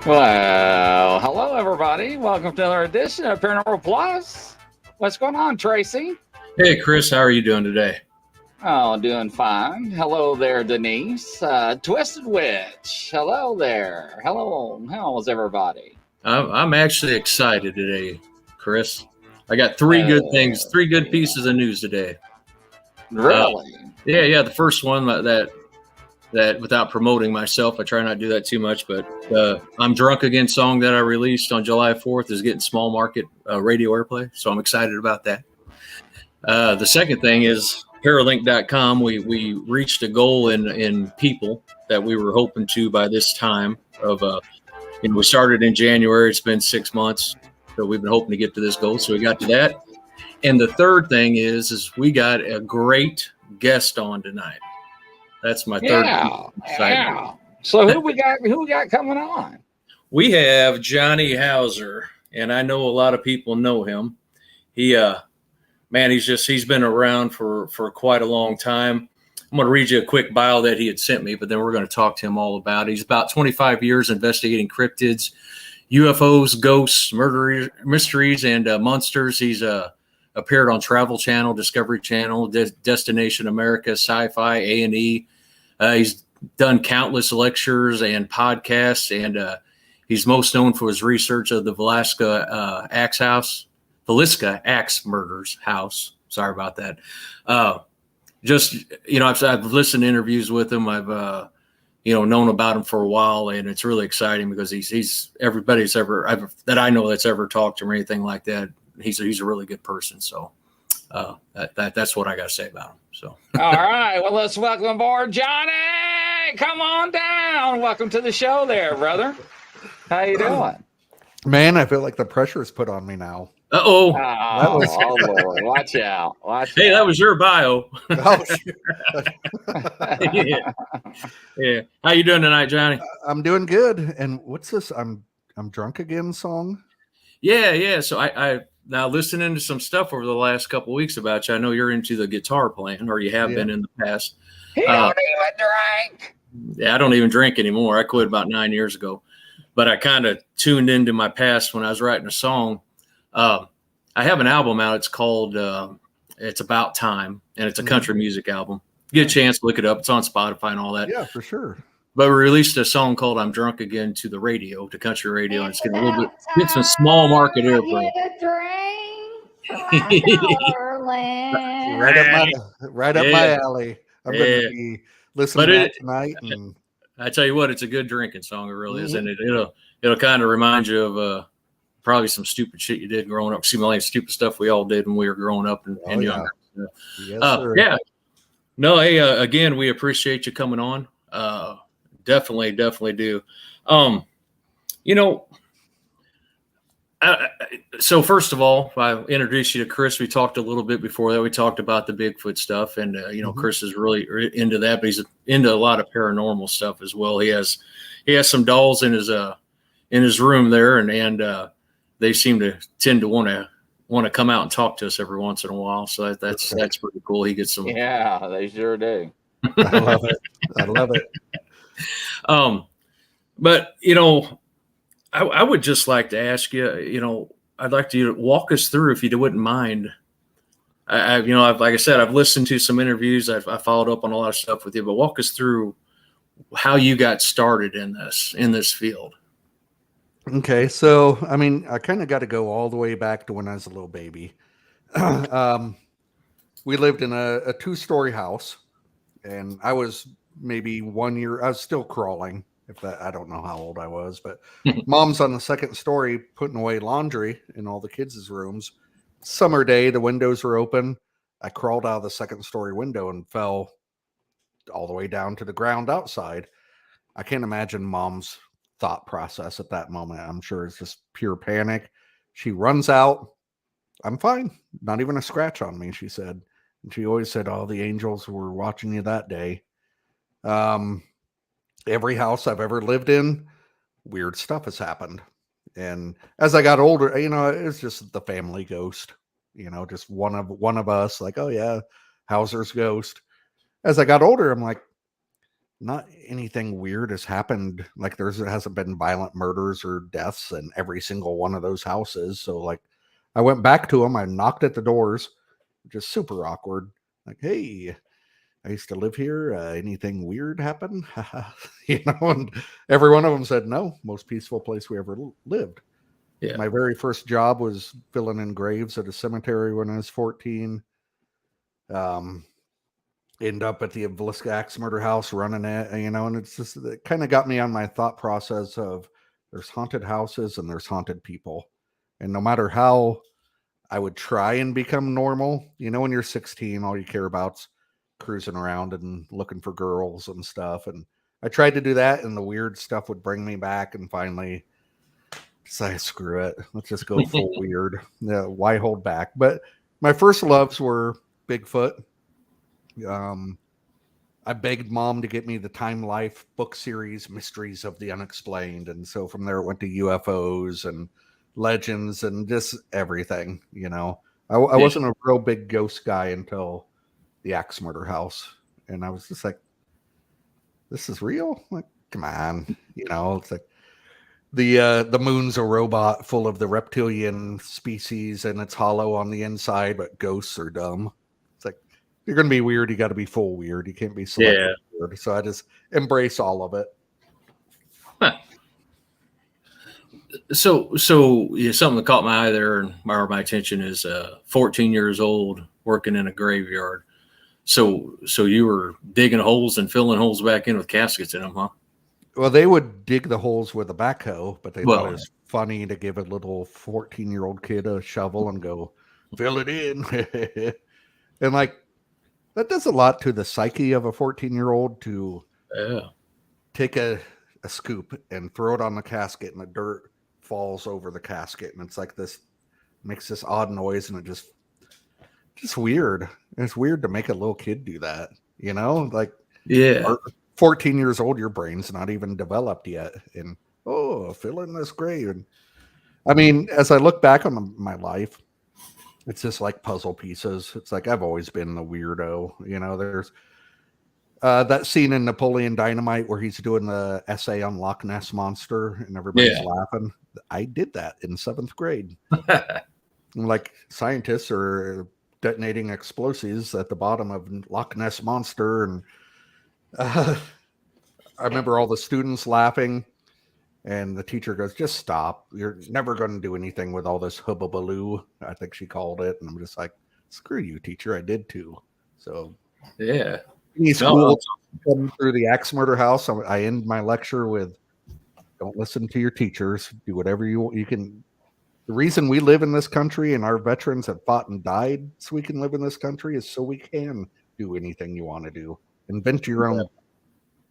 Well, hello everybody. Welcome to another edition of Paranormal Plus. What's going on, Tracy? Hey, Chris, how are you doing today? Oh, doing fine. Hello there, Denise. Twisted Witch. Hello there. Hello. How's everybody? I'm actually excited today, Chris. I got three good things, three good pieces of news today. Really? Yeah. The first one that without promoting myself, I try not to do that too much, but I'm Drunk Again song that I released on July 4th is getting small market radio airplay. So I'm excited about that. The second thing is Paralink.com. We reached a goal in people that we were hoping to by this time of, we started in January. It's been 6 months. So we've been hoping to get to this goal. So we got to that. And the third thing is we got a great guest on tonight. That's my third. Yeah. So who we got coming on? We have Johnny Hauser, and I know a lot of people know him. He, he's been around for quite a long time. I'm going to read you a quick bio that he had sent me, but then we're going to talk to him all about it. He's about 25 years investigating cryptids, UFOs, ghosts, murder mysteries, and monsters. He's appeared on Travel Channel, Discovery Channel, Destination America, Syfy, A&E. He's done countless lectures and podcasts, and he's most known for his research of the Villisca Axe Murders house. Sorry about that. I've listened to interviews with him. I've known about him for a while, and it's really exciting because he's everybody's ever that I know that's ever talked to him or anything like that. He's a really good person. So that's what I got to say about him. So all right, well, let's welcome aboard Johnny. Come on down. Welcome to the show, there, brother. How you doing? Man, I feel like the pressure is put on me now. Oh, Lord. Watch out. Hey, that was your bio. Oh, yeah. How you doing tonight, Johnny? I'm doing good. And what's this? I'm Drunk Again song? Yeah. So I now listening to some stuff over the last couple of weeks about you. I know you're into the guitar playing, or you have been in the past. He don't even drink. Yeah, I don't even drink anymore. I quit about 9 years ago. But I kind of tuned into my past when I was writing a song. I have an album out. It's called It's About Time, and it's a country music album. Get a chance to look it up. It's on Spotify and all that. Yeah, for sure. But we released a song called I'm Drunk Again to the radio, to country radio, and it's getting a little bit, it's a small market airplay. Right up my alley. I'm going to be listening to that tonight. And I tell you what, it's a good drinking song. It really is. And it'll kind of remind you of probably some stupid shit you did growing up. See, like stupid stuff we all did when we were growing up and younger. Yes, sir. No, hey, again, we appreciate you coming on. Definitely do. So first of all, I introduced you to Chris. We talked a little bit before that. We talked about the Bigfoot stuff, and Chris is really into that, but he's into a lot of paranormal stuff as well. He has some dolls in his room there, and they seem to tend to want to come out and talk to us every once in a while. So that's pretty cool. He gets some. Yeah, they sure do. I love it. But I would just like to ask you, I'd like you to walk us through, if you wouldn't mind. Like I said, I've listened to some interviews. I followed up on a lot of stuff with you, but walk us through how you got started in this field. Okay. So, I kind of got to go all the way back to when I was a little baby. We lived in a 2-story house, and I was maybe 1 year. I was still crawling. I don't know how old I was, but Mom's on the 2nd story putting away laundry in all the kids' rooms summer day, the windows were open. I crawled out of the second story window and fell all the way down to the ground outside. I can't imagine mom's thought process at that moment. I'm sure it's just pure panic. She runs out. I'm fine. Not even a scratch on me, she said. And she always said, "Oh, the angels were watching you that day." Every house I've ever lived in, weird stuff has happened. And as I got older, it's just the family ghost, just one of us, like, oh yeah, Hauser's ghost. As I got older, I'm like, not anything weird has happened. Like there hasn't been violent murders or deaths in every single one of those houses. So like I went back to them. I knocked at the doors, just super awkward. Like, hey, I used to live here. Anything weird happen? And every one of them said, no, most peaceful place we ever lived. Yeah. My very first job was filling in graves at a cemetery when I was 14. End up at the Villisca Axe Murder house running it, and it kind of got me on my thought process of there's haunted houses and there's haunted people. And no matter how I would try and become normal, when you're 16, all you care about's cruising around and looking for girls and stuff. And I tried to do that, and the weird stuff would bring me back. And finally decided, screw it, let's just go full weird. Yeah, why hold back? But my first loves were Bigfoot. I begged mom to get me the Time Life book series, Mysteries of the Unexplained. And so from there it went to UFOs and legends and just everything, I wasn't a real big ghost guy until the Axe Murder house. And I was just like, this is real? Like, come on. It's like the moon's a robot full of the reptilian species and it's hollow on the inside, but ghosts are dumb. It's like, you're going to be weird. You got to be full weird. You can't be selective weird. So I just embrace all of it. Huh. So something that caught my eye there and my attention is 14 years old working in a graveyard. So you were digging holes and filling holes back in with caskets in them, huh? Well, they would dig the holes with a backhoe, but they thought it was funny to give a little 14-year-old kid a shovel and go, fill it in. And like, that does a lot to the psyche of a 14-year-old to take a scoop and throw it on the casket, and the dirt falls over the casket. And it's like this, makes this odd noise, and it just weird. It's weird to make a little kid do that, like, 14 years old, your brain's not even developed yet. And, fill in this grave. And I mean, as I look back on my life, it's just like puzzle pieces. It's like I've always been the weirdo. There's that scene in Napoleon Dynamite where he's doing the essay on Loch Ness Monster and everybody's laughing. I did that in 7th grade. Like, scientists are detonating explosives at the bottom of Loch Ness Monster. And I remember all the students laughing. And the teacher goes, just stop. You're never going to do anything with all this hubbubaloo, I think she called it. And I'm just like, screw you, teacher. I did too. So, yeah. Any school come through the Axe Murder house, I end my lecture with, don't listen to your teachers. Do whatever you can. The reason we live in this country and our veterans have fought and died so we can live in this country is so we can do anything you want to do. Invent your own.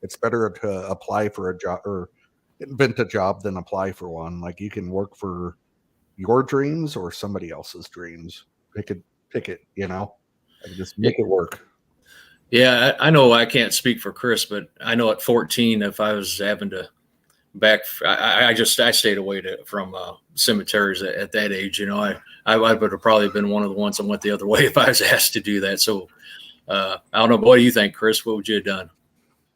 It's better to apply for a job or invent a job than apply for one. Like, you can work for your dreams or somebody else's dreams. Pick it, and just make it work. Yeah, I know I can't speak for Chris, but I know at 14, if I was having to I stayed away from cemeteries at that age. I would have probably been one of the ones that went the other way if I was asked to do that. So I don't know. What do you think, Chris? What would you have done?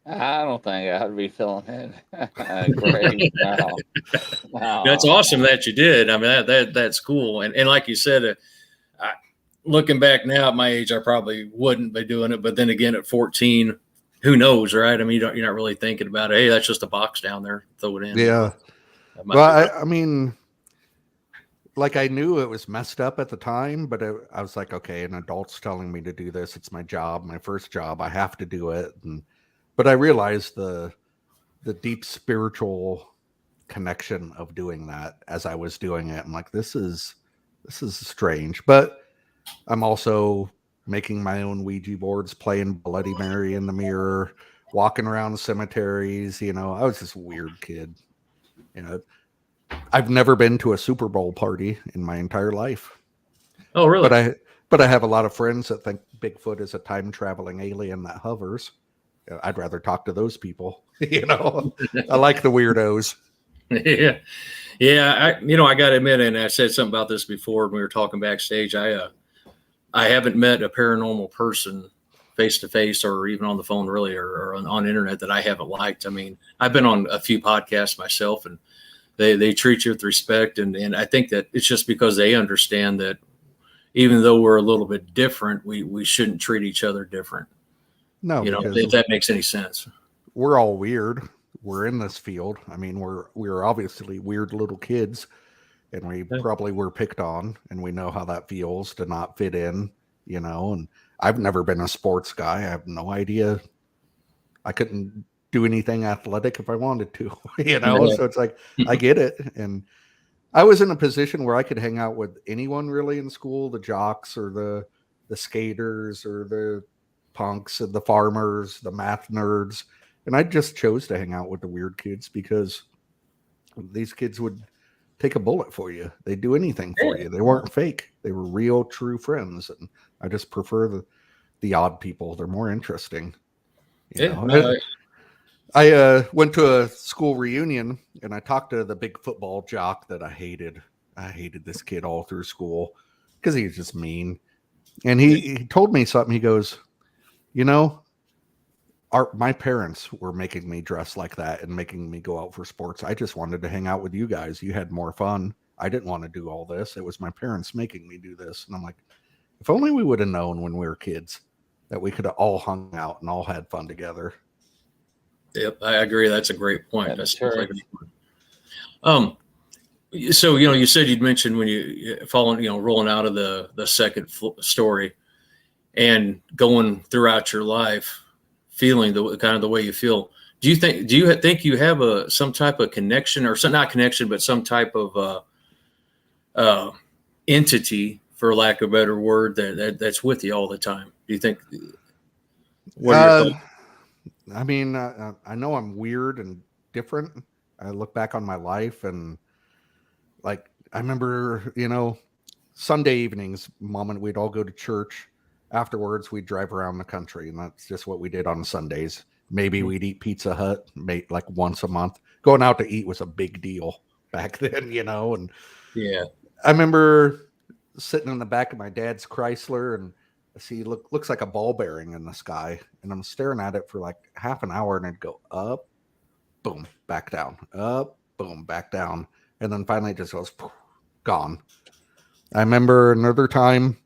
I don't think I'd be filling it. Great. No. That's awesome that you did. I mean, that's cool. And like you said, looking back now at my age, I probably wouldn't be doing it. But then again, at 14, who knows, right? I mean, you're not really thinking about it. Hey, that's just a box down there. Throw it in. Yeah. Well, I mean, like, I knew it was messed up at the time, but I was like, okay, an adult's telling me to do this. It's my job, my first job. I have to do it. But I realized the deep spiritual connection of doing that as I was doing it. I'm like, this is this is strange. But I'm also making my own Ouija boards, playing Bloody Mary in the mirror, walking around cemeteries. I was just a weird kid. I've never been to a Super Bowl party in my entire life. Oh, really? But I have a lot of friends that think Bigfoot is a time traveling alien that hovers. I'd rather talk to those people. I like the weirdos. Yeah. Yeah. I got to admit, and I said something about this before when we were talking backstage. I haven't met a paranormal person face to face or even on the phone really, or on internet that I haven't liked. I mean, I've been on a few podcasts myself, and they treat you with respect. And I think that it's just because they understand that even though we're a little bit different, we shouldn't treat each other different. No, if that makes any sense. We're all weird. We're in this field. I mean, we're obviously weird little kids, and we probably were picked on, and we know how that feels to not fit in, and I've never been a sports guy. I have no idea. I couldn't do anything athletic if I wanted to, so it's like, I get it. And I was in a position where I could hang out with anyone really in school, the jocks or the skaters or the punks and the farmers, the math nerds. And I just chose to hang out with the weird kids because these kids would take a bullet for you. They'd do anything for you. They weren't fake. They were real, true friends. And I just prefer the odd people. They're more interesting. I went to a school reunion and I talked to the big football jock that I hated. I hated this kid all through school because he was just mean. And he told me something. He goes, my parents were making me dress like that and making me go out for sports. I just wanted to hang out with you guys. You had more fun. I didn't want to do all this. It was my parents making me do this. And I'm like, if only we would have known when we were kids that we could have all hung out and all had fun together. Yep, I agree. That's a great point. That's true. So you said you'd mentioned when you rolling out of the second story and going throughout your life, feeling the kind of the way you feel. Do you think you have some type of connection, or not connection, but some type of entity, for lack of a better word, that's with you all the time? Do you think? What are your thoughts? I mean, I know I'm weird and different. I look back on my life and like, I remember, Sunday evenings, Mom and we'd all go to church. Afterwards, we'd drive around the country, and that's just what we did on Sundays. Maybe we'd eat Pizza Hut, like once a month. Going out to eat was a big deal back then, and yeah. I remember sitting in the back of my dad's Chrysler and I see looks like a ball bearing in the sky, and I'm staring at it for like half an hour, and I'd go up, boom, back down, up, boom, back down, and then finally it just goes poof, gone. I remember another time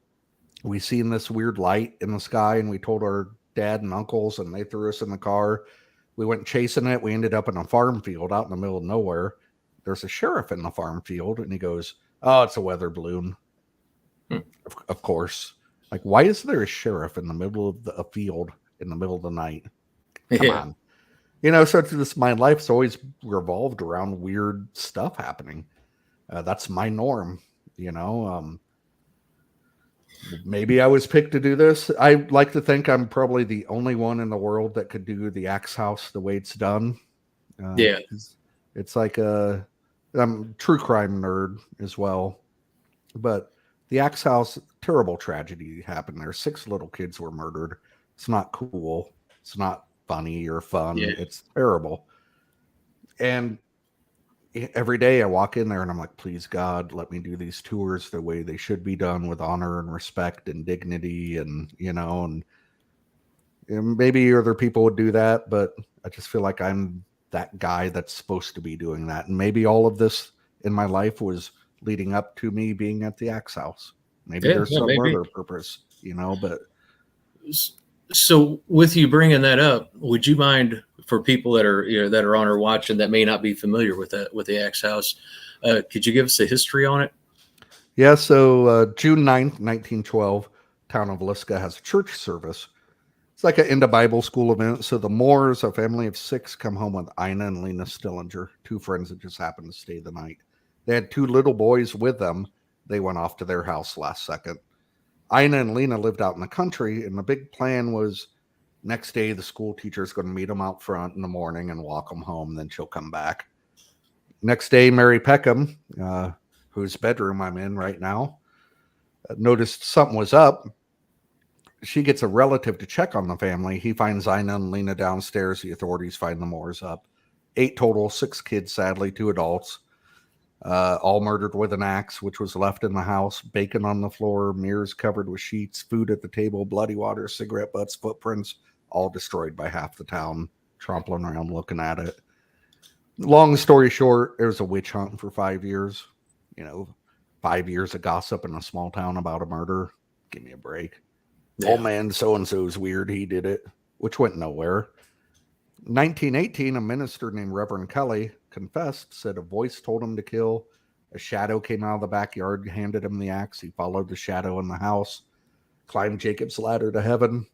we seen this weird light in the sky, and we told our dad and uncles, and they threw us in the car. We went chasing it. We ended up in a farm field out in the middle of nowhere. There's a sheriff in the farm field, and he goes, "Oh, it's a weather balloon." Of course. Like, why is there a sheriff in the middle of a field in the middle of the night? Come on. So it's my life's always revolved around weird stuff happening. That's my norm, Maybe I was picked to do this. I like to think I'm probably the only one in the world that could do the Axe House the way it's done. It's like I'm a true crime nerd as well. But the Axe House, terrible tragedy happened there. 6 little kids were murdered. It's not cool. It's not funny or fun. Yeah. It's terrible. And every day I walk in there and I'm like, please God, let me do these tours the way they should be done, with honor and respect and dignity. And, and maybe other people would do that, but I just feel like I'm that guy that's supposed to be doing that. And maybe all of this in my life was leading up to me being at the Axe House. Maybe there's some other purpose, but. So with you bringing that up, would you mind, for people that are on or watching that may not be familiar with the Axe House, could you give us a history on it? Yeah. So June 9th, 1912, town of Villisca has a church service. It's like an into Bible school event. So the Moores, a family of 6, come home with Ina and Lena Stillinger, 2 friends that just happened to stay the night. They had 2 little boys with them, they went off to their house last second. Ina and Lena lived out in the country, and the big plan was next day the school teacher's going to meet them out front in the morning and walk them home, then she'll come back. Next day, Mary Peckham, whose bedroom I'm in right now, noticed something was up. She gets a relative to check on the family. He finds Ina and Lena downstairs. The authorities find the Moores up. 8 total, 6 kids, sadly, 2 adults. All murdered with an axe, which was left in the house. Bacon on the floor, mirrors covered with sheets, food at the table, bloody water, cigarette butts, footprints, all destroyed by half the town, trampling around looking at it. Long story short, it was a witch hunt for 5 years. 5 years of gossip in a small town about a murder. Give me a break. Yeah. Old man so-and-so's weird. He did it, which went nowhere. 1918, a minister named Reverend Kelly confessed, said a voice told him to kill. A shadow came out of the backyard, handed him the axe. He followed the shadow in the house, climbed Jacob's ladder to heaven,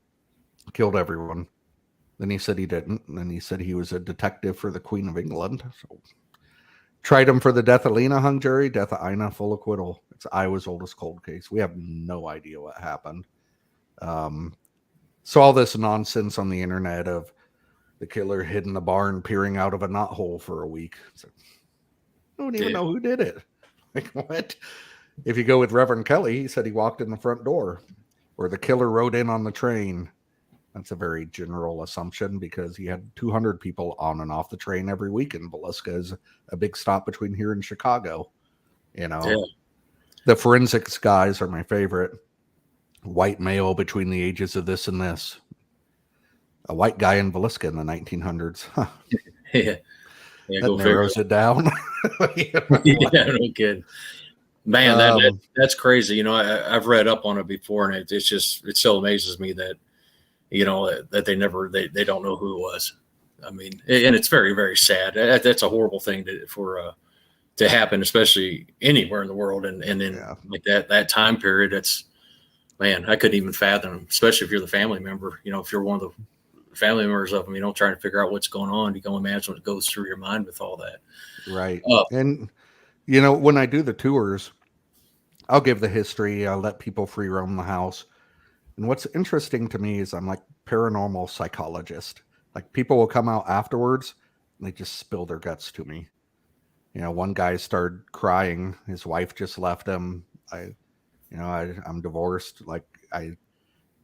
killed everyone. Then he said he didn't. And then he said he was a detective for the Queen of England. So tried him for the death of Lena, hung jury. Death of Ina, full acquittal. It's Iowa's oldest cold case. We have no idea what happened. So all this nonsense on the internet of the killer hid in the barn, peering out of a knothole for a week. So, I don't even know who did it. Like, what? If you go with Reverend Kelly, he said he walked in the front door, or the killer rode in on the train. That's a very general assumption because he had 200 people on and off the train every week, and Villisca is a big stop between here and Chicago. The forensics guys are my favorite. White male between the ages of this and this. A white guy in Villisca in the 1900s. Huh. Yeah, that narrows it down. No kidding. Man, that's crazy. I've read up on it before, and it still amazes me that that they don't know who it was. I mean, and it's very, very sad. That's a horrible thing to happen, especially anywhere in the world, and then like that time period. That's, man, I couldn't even fathom, especially if you're the family member. If you're one of the family members of them, trying to figure out what's going on. You can only imagine what goes through your mind with all that. Right. And, when I do the tours, I'll give the history. I'll let people free roam the house. And what's interesting to me is I'm like paranormal psychologist. Like, people will come out afterwards and they just spill their guts to me. One guy started crying. His wife just left him. I'm divorced. Like, I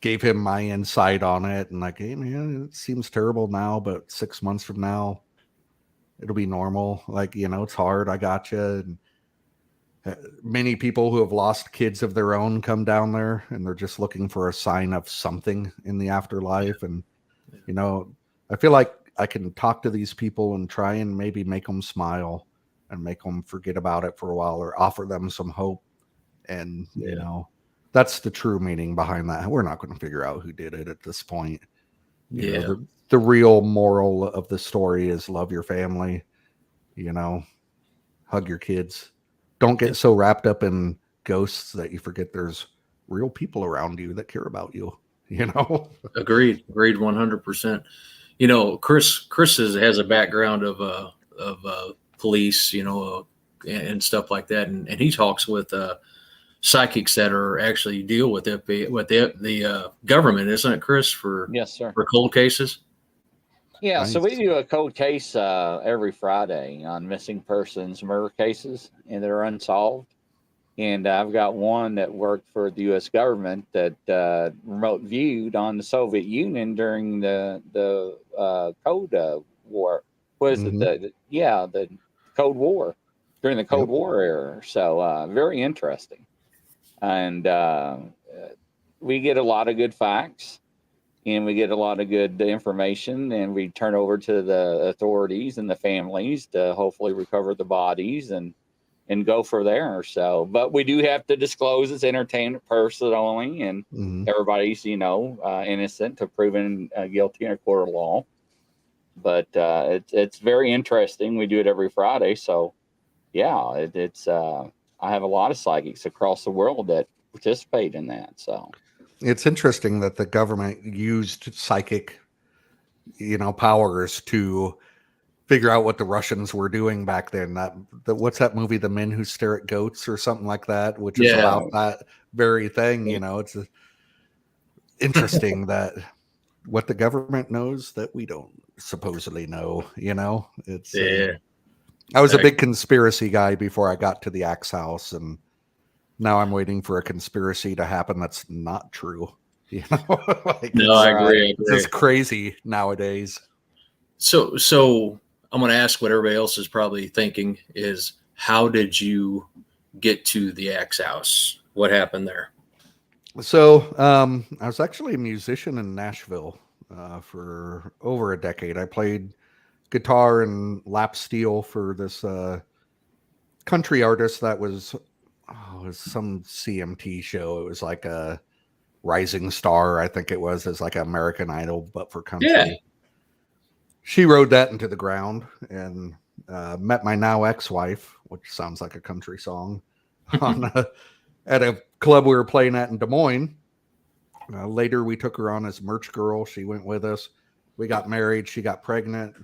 gave him my insight on it, and like, hey man, it seems terrible now, but 6 months from now, it'll be normal. Like, it's hard. I gotcha. And many people who have lost kids of their own come down there, and they're just looking for a sign of something in the afterlife. And I feel like I can talk to these people and try and maybe make them smile and make them forget about it for a while, or offer them some hope. And that's the true meaning behind that. We're not going to figure out who did it at this point. The real moral of the story is love your family, hug your kids. Don't get so wrapped up in ghosts that you forget there's real people around you that care about you, Agreed 100%. Chris has a background of police, and stuff like that. And he talks with, psychics that are actually deal with the government, isn't it, Chris? Yes, sir. For cold cases. Yeah, nice. So we do a cold case every Friday on missing persons murder cases, and they're unsolved. And I've got one that worked for the U.S. government that remote viewed on the Soviet Union during the Cold War. Was it the Cold War, during the Cold War era? So very interesting. And we get a lot of good facts, and we get a lot of good information, and we turn over to the authorities and the families to hopefully recover the bodies and go from there. So, but we do have to disclose it's entertainment purposes only, and everybody's innocent to proven guilty in a court of law. But it's very interesting. We do it every Friday, so it's I have a lot of psychics across the world that participate in that. So it's interesting that the government used psychic, powers to figure out what the Russians were doing back then. What's that movie, The Men Who Stare at Goats, or something like that, which is about that very thing. You know, it's interesting that what the government knows that we don't supposedly know. You know, it's I was a big conspiracy guy before I got to the Axe House, and now I'm waiting for a conspiracy to happen that's not true. You know, like, no, I agree. It's just crazy nowadays. So I'm going to ask what everybody else is probably thinking is, how did you get to the Axe House? What happened there? So I was actually a musician in Nashville for over a decade. I played guitar and lap steel for this country artist that was, it was some CMT show. It was like a Rising Star, I think it was, as like American Idol, but for country. Yeah. She rode that into the ground, and met my now ex-wife, which sounds like a country song, at a club we were playing at in Des Moines. Later, we took her on as merch girl. She went with us. We got married. She got pregnant.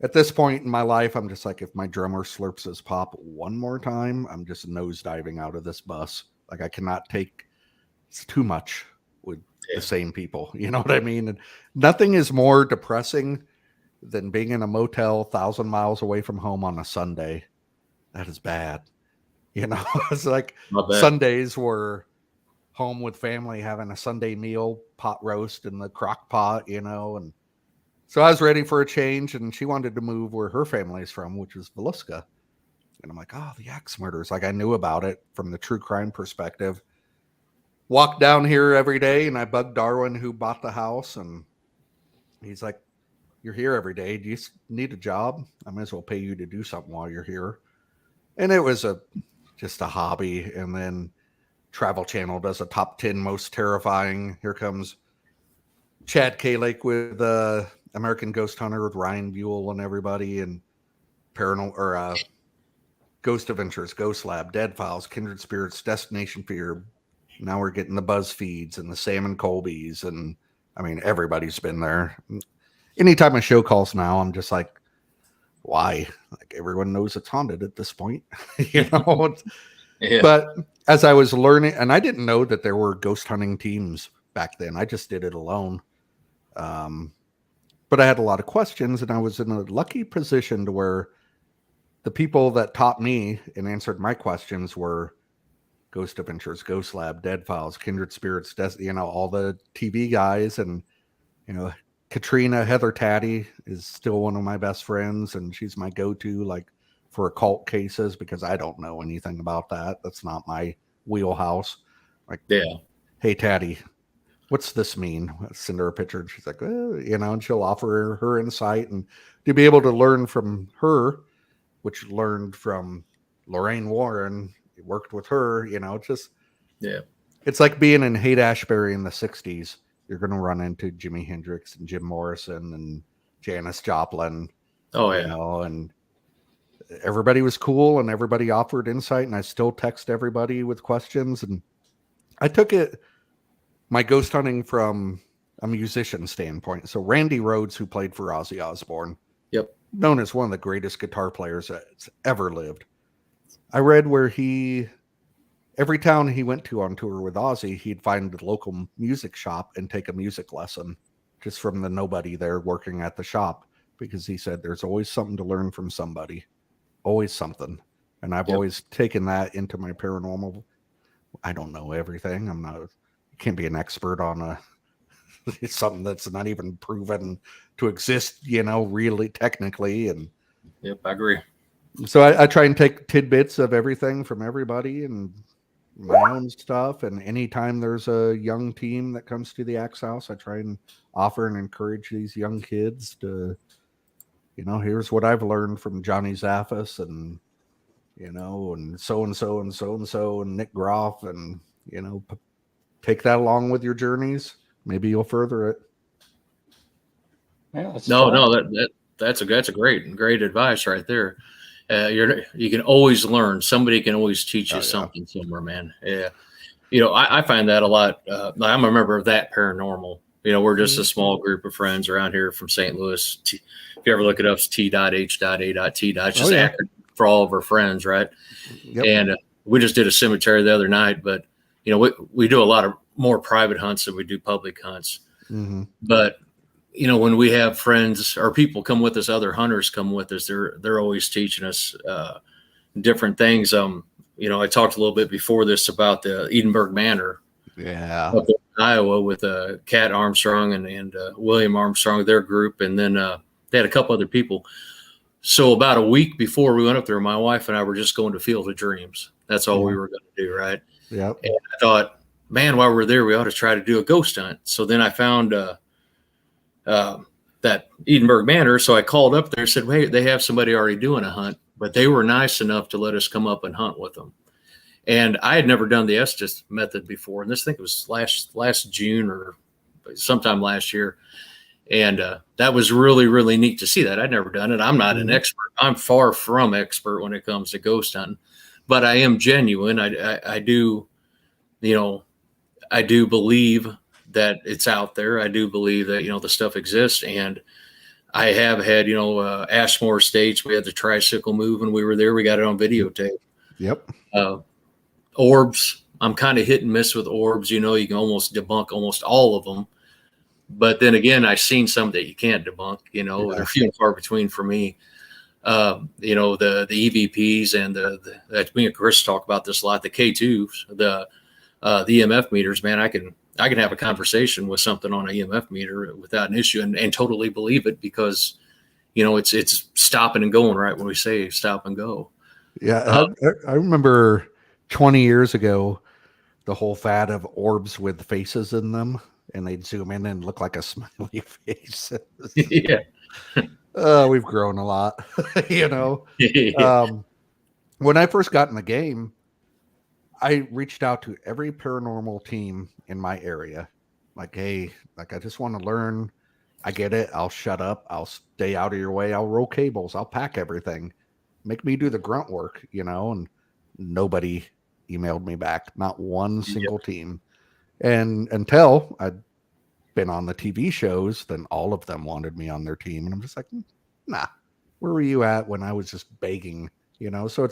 At this point in my life, I'm just like, if my drummer slurps his pop one more time, I'm just nosediving out of this bus. Like, I cannot take, it's too much with the same people. You know what I mean? And nothing is more depressing than being in a motel 1,000 miles away from home on a Sunday. That is bad. You know, it's like Sundays were home with family, having a Sunday meal, pot roast in the crock pot, you know. And so I was ready for a change, and she wanted to move where her family's from, which is Villisca. And I'm like, oh, the Axe Murders. Like, I knew about it from the true crime perspective. Walked down here every day, and I bugged Darwin, who bought the house, and he's like, you're here every day. Do you need a job? I might as well pay you to do something while you're here. And it was just a hobby. And then Travel Channel does a top 10 most terrifying. Here comes Chad Kalake with American Ghost Hunter with Ryan Buell and everybody, and Paranormal or Ghost Adventures, Ghost Lab, Dead Files, Kindred Spirits, Destination Fear. Now we're getting the BuzzFeeds and the Sam and Colby's, and I mean, everybody's been there. Anytime a show calls now, I'm just like, why? Like, everyone knows it's haunted at this point, you know? Yeah. But as I was learning, and I didn't know that there were ghost hunting teams back then. I just did it alone. But I had a lot of questions, and I was in a lucky position to where the people that taught me and answered my questions were Ghost Adventures, Ghost Lab, Dead Files, Kindred Spirits, you know, all the TV guys. And, you know, Katrina Heather Taddy is still one of my best friends, and she's my go-to, like, for occult cases, because I don't know anything about that. That's not my wheelhouse. Like, hey, Taddy, what's this mean? I send her a picture, and she's like, you know, and she'll offer her insight, and to be able to learn from her, which learned from Lorraine Warren, worked with her, you know, just, it's like being in Haight-Ashbury in the 60s. You're going to run into Jimi Hendrix and Jim Morrison and Janis Joplin. Oh, yeah. You know, and everybody was cool, and everybody offered insight, and I still text everybody with questions. And I took my ghost hunting from a musician standpoint. So Randy Rhoads, who played for Ozzy Osbourne, known as one of the greatest guitar players that's ever lived. I read where every town he went to on tour with Ozzy, he'd find the local music shop and take a music lesson just from the nobody there working at the shop, because he said there's always something to learn from somebody, always something. And I've always taken that into my paranormal. I don't know everything. You can't be an expert on something that's not even proven to exist, you know, really technically. And I agree. So I try and take tidbits of everything from everybody and my own stuff. And anytime there's a young team that comes to the Axe House, I try and offer and encourage these young kids to, you know, here's what I've learned from Johnny Zaffis and, you know, and so-and-so and so-and-so and Nick Groff, and, you know, take that along with your journeys. Maybe you'll further it. Yeah, that's a great advice right there. You can always learn. Somebody can always teach you something somewhere, man. Yeah. You know, I find that a lot. I'm a member of that Paranormal, we're just a small group of friends around here from St. Louis. If you ever look it up, it's T.H.A.T. It's just acronym for all of our friends, right? Yep. And we just did a cemetery the other night, but we do a lot of more private hunts than we do public hunts. Mm-hmm. But when we have friends or people come with us, other hunters come with us, they're always teaching us different things. I talked a little bit before this about the Edinburgh Manor, up in Iowa, with Cat Armstrong and William Armstrong, their group, and then they had a couple other people. So about a week before we went up there, my wife and I were just going to Field of Dreams. That's all we were going to do, right? Yeah. And I thought, man, while we're there, we ought to try to do a ghost hunt. So then I found that Edinburgh Manor. So I called up there and said, hey, they have somebody already doing a hunt, but they were nice enough to let us come up and hunt with them. And I had never done the Estes method before. And I think it was last June or sometime last year. And that was really, really neat to see that. I'd never done it. I'm not an expert. I'm far from expert when it comes to ghost hunting, but I am genuine. I do believe that it's out there. I do believe that, the stuff exists. And I have had, Ashmore Estates. We had the tricycle move when we were there. We got it on videotape. Yep. Orbs. I'm kind of hit and miss with orbs. You can almost debunk almost all of them. But then again, I've seen some that you can't debunk, they're few and far between for me. The EVPs and the me and Chris talk about this a lot, the K2s, the EMF meters, man, I can have a conversation with something on an EMF meter without an issue and totally believe it because, it's stopping and going right when we say stop and go. Yeah. I remember 20 years ago, the whole fad of orbs with faces in them. And they'd zoom in and look like a smiley face. Yeah. We've grown a lot, When I first got in the game, I reached out to every paranormal team in my area. Like, hey, I just want to learn. I get it. I'll shut up. I'll stay out of your way. I'll roll cables. I'll pack everything. Make me do the grunt work, and nobody emailed me back. Not one single team. And until I'd been on the TV shows, then all of them wanted me on their team. And I'm just like, nah, where were you at when I was just begging, So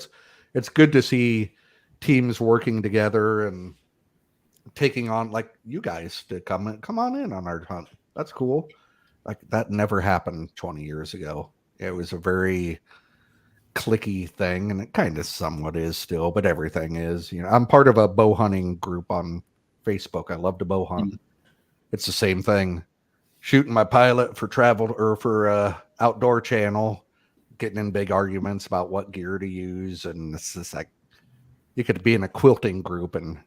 it's good to see teams working together and taking on, like you guys, to come on in on our hunt. That's cool. Like that never happened 20 years ago. It was a very clicky thing, and it kind of somewhat is still, but everything is. I'm part of a bow hunting group on Facebook. I love to bow hunt. It's the same thing. Shooting my pilot for travel or for outdoor channel, getting in big arguments about what gear to use, and it's just like you could be in a quilting group and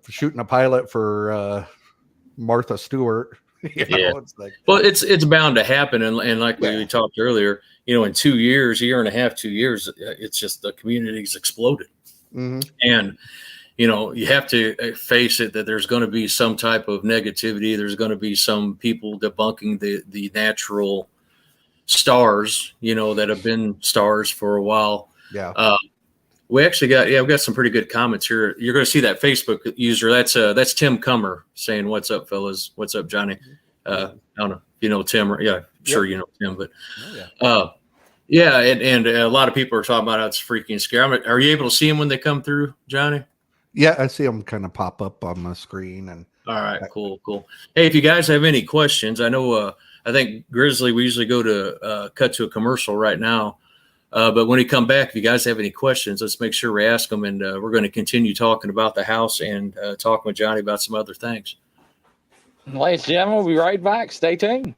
shooting a pilot for Martha Stewart. It's like, well, it's bound to happen, and like we talked earlier, in 2 years, a year and a half, 2 years, it's just the community's exploded, and you have to face it that there's going to be some type of negativity. There's going to be some people debunking the natural stars, that have been stars for a while. Yeah. We actually we've got some pretty good comments here. You're going to see that Facebook user. That's Tim Cummer saying, "What's up, fellas? What's up, Johnny?" I don't know if you know Tim, or sure you know Tim, but and a lot of people are talking about how it's freaking scary. Are you able to see them when they come through, Johnny? Yeah, I see them kind of pop up on the screen. And all right, cool. Hey, if you guys have any questions, I know I think Grizzly, we usually go to cut to a commercial right now. But when we come back, if you guys have any questions, let's make sure we ask them. And we're going to continue talking about the house and talking with Johnny about some other things. Ladies and gentlemen, we'll be right back. Stay tuned.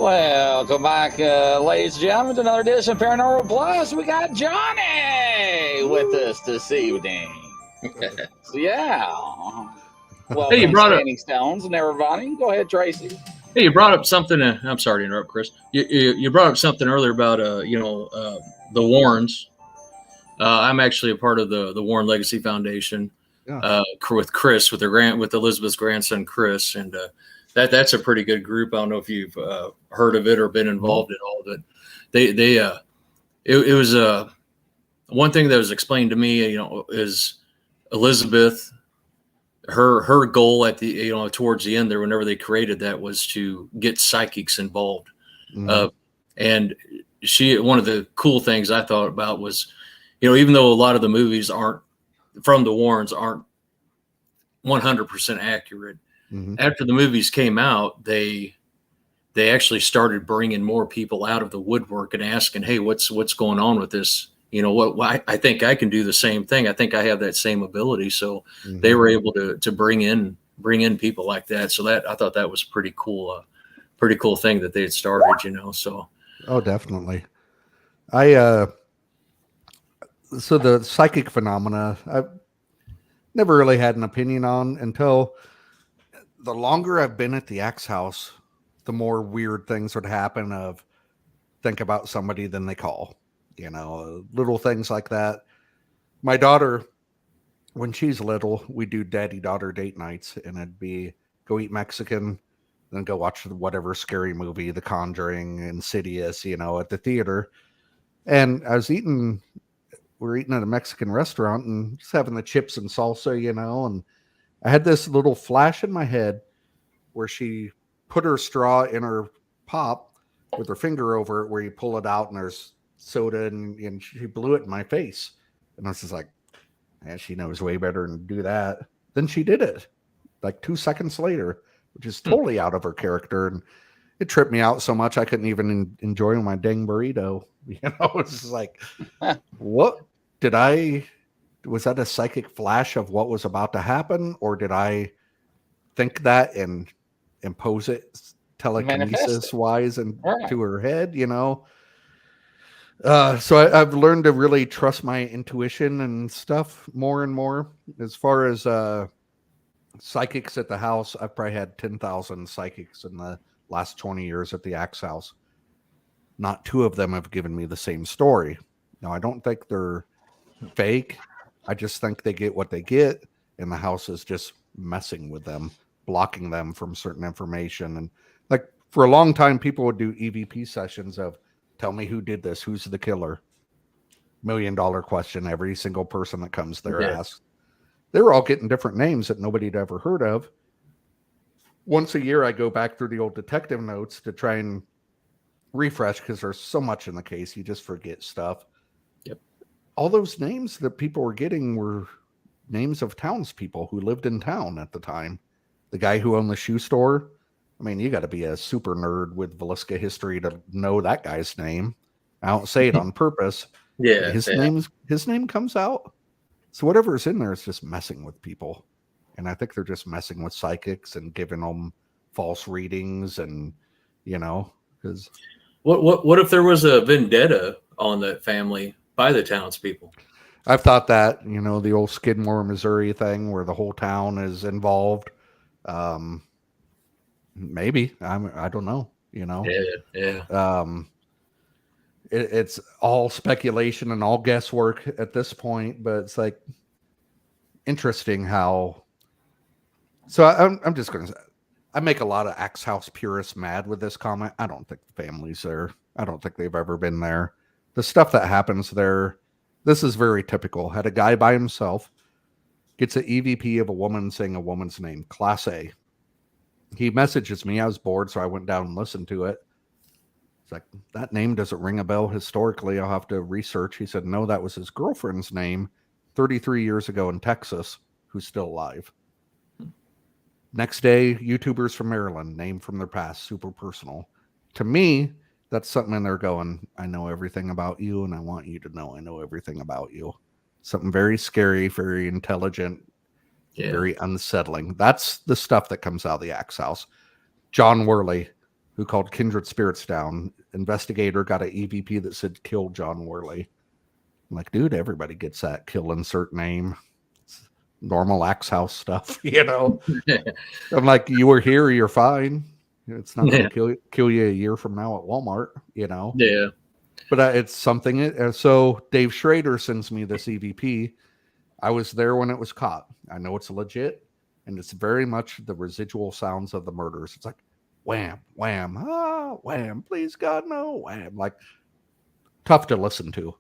Welcome back, ladies and gentlemen, to another edition of Paranormal Plus. We got Johnny with us this evening. So, yeah. Welcome, Hey, you brought Standing Stones and everybody. Go ahead, Tracy. Hey, you brought up something. I'm sorry to interrupt, Chris. You brought up something earlier about the Warrens. I'm actually a part of the Warren Legacy Foundation with Chris, with Elizabeth's grandson Chris, and that's a pretty good group. I don't know if you've heard of it or been involved at all, but it was one thing that was explained to me. Is Elizabeth. Her goal at the towards the end there, whenever they created that, was to get psychics involved. And one of the cool things I thought about was, even though a lot of the movies aren't from the Warrens aren't 100% accurate, after the movies came out, they actually started bringing more people out of the woodwork and asking, hey, what's going on with this? I think I can do the same thing. I think I have that same ability. So they were able to bring in people like that. So I thought that was pretty cool thing that they had started, so. Oh, definitely. So the psychic phenomena, I've never really had an opinion on until the longer I've been at the Axe House, the more weird things would happen of think about somebody, then they call. Little things like that. My daughter, when she's little, we do daddy-daughter date nights, and it'd be go eat Mexican, then go watch whatever scary movie, The Conjuring, Insidious, at the theater. And we're eating at a Mexican restaurant and just having the chips and salsa, and I had this little flash in my head where she put her straw in her pop with her finger over it, where you pull it out and there's soda, and she blew it in my face. And I was just like, man, she knows way better than to do that. Then she did it like 2 seconds later, which is totally out of her character. And it tripped me out so much I couldn't even enjoy my dang burrito. It's just like, what was that a psychic flash of what was about to happen? Or did I think that and impose it telekinesis wise to her head, So I've learned to really trust my intuition and stuff more and more. As far as psychics at the house, I've probably had 10,000 psychics in the last 20 years at the Axe House. Not 2 of them have given me the same story. Now, I don't think they're fake. I just think they get what they get, and the house is just messing with them, blocking them from certain information. And like for a long time, people would do EVP sessions of, tell me who did this. Who's the killer? $1 million question. Every single person that comes there asks. They were all getting different names that nobody had ever heard of. Once a year, I go back through the old detective notes to try and refresh, because there's so much in the case. You just forget stuff. Yep. All those names that people were getting were names of townspeople who lived in town at the time. The guy who owned the shoe store, I mean, you got to be a super nerd with Villisca history to know that guy's name. I don't say it on purpose. His name comes out. So whatever is in there is just messing with people. And I think they're just messing with psychics and giving them false readings, and because what if there was a vendetta on that family by the townspeople? I've thought that, the old Skidmore, Missouri thing where the whole town is involved. Maybe I don't know. It's all speculation and all guesswork at this point, but it's like interesting how. So I'm just going to say, I make a lot of Axe House purists mad with this comment. I don't think the family's there. I don't think they've ever been there. The stuff that happens there, this is very typical. Had a guy by himself, gets an EVP of a woman saying a woman's name, Class A. He messages me. I was bored, so I went down and listened to it. It's like, that name doesn't ring a bell historically. I'll have to research. He said, no, that was his girlfriend's name 33 years ago in Texas, who's still alive. Next day, YouTubers from Maryland, name from their past, super personal. To me, that's something in there going, I know everything about you, and I want you to know I know everything about you. Something very scary, very intelligent, very unsettling. That's the stuff that comes out of the Axe House. John Worley, who called kindred spirits down. Investigator got an EVP that said kill John Worley. I'm like, dude, everybody gets that kill insert name. It's normal Axe House stuff, you know. I'm like, you were here, you're fine. It's not going to kill you a year from now at Walmart, you know. Yeah. But it's something. So Dave Schrader sends me this EVP. I was there when it was caught. I know it's legit, and it's very much the residual sounds of the murders. It's like wham, wham, ah, wham, please God, no, wham. Like tough to listen to.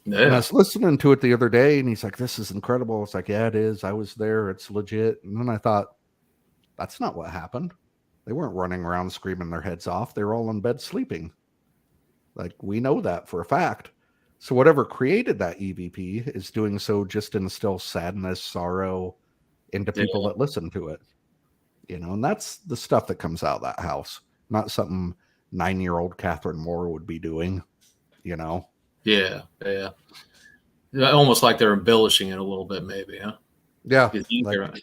Yeah. And I was listening to it the other day, and he's like, this is incredible. It's like, yeah, it is. I was there. It's legit. And then I thought, that's not what happened. They weren't running around screaming their heads off. They were all in bed sleeping. Like, we know that for a fact. So whatever created that EVP is doing so just to instill sadness, sorrow into people that listen to it. You know, and that's the stuff that comes out of that house. Not something 9-year-old Catherine Moore would be doing, you know? Yeah. Almost like they're embellishing it a little bit, maybe, huh? Yeah. Like,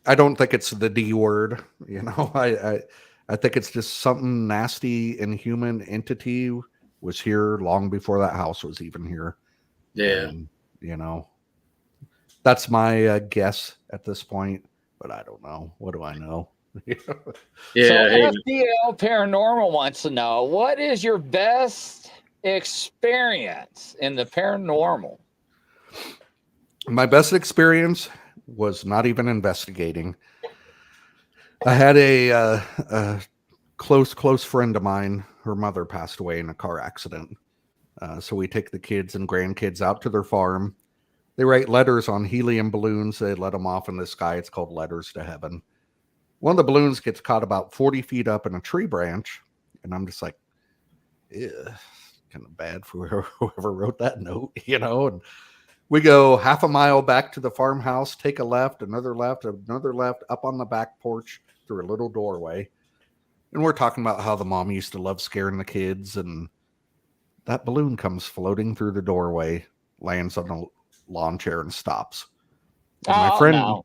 I don't think it's the D word, you know? I think it's just something nasty, inhuman entity was here long before that house was even here. Yeah. And, you know, that's my guess at this point, but I don't know. What do I know? Yeah. So FDL Paranormal wants to know, what is your best experience in the paranormal? My best experience was not even investigating. I had a close friend of mine. Her mother passed away in a car accident. So we take the kids and grandkids out to their farm. They write letters on helium balloons. They let them off in the sky. It's called Letters to Heaven. One of the balloons gets caught about 40 feet up in a tree branch. And I'm just like, kind of bad for whoever wrote that note, you know. And we go half a mile back to the farmhouse, take a left, another left, up on the back porch through a little doorway. And we're talking about how the mom used to love scaring the kids. And that balloon comes floating through the doorway, lands on a lawn chair and stops. And my friend,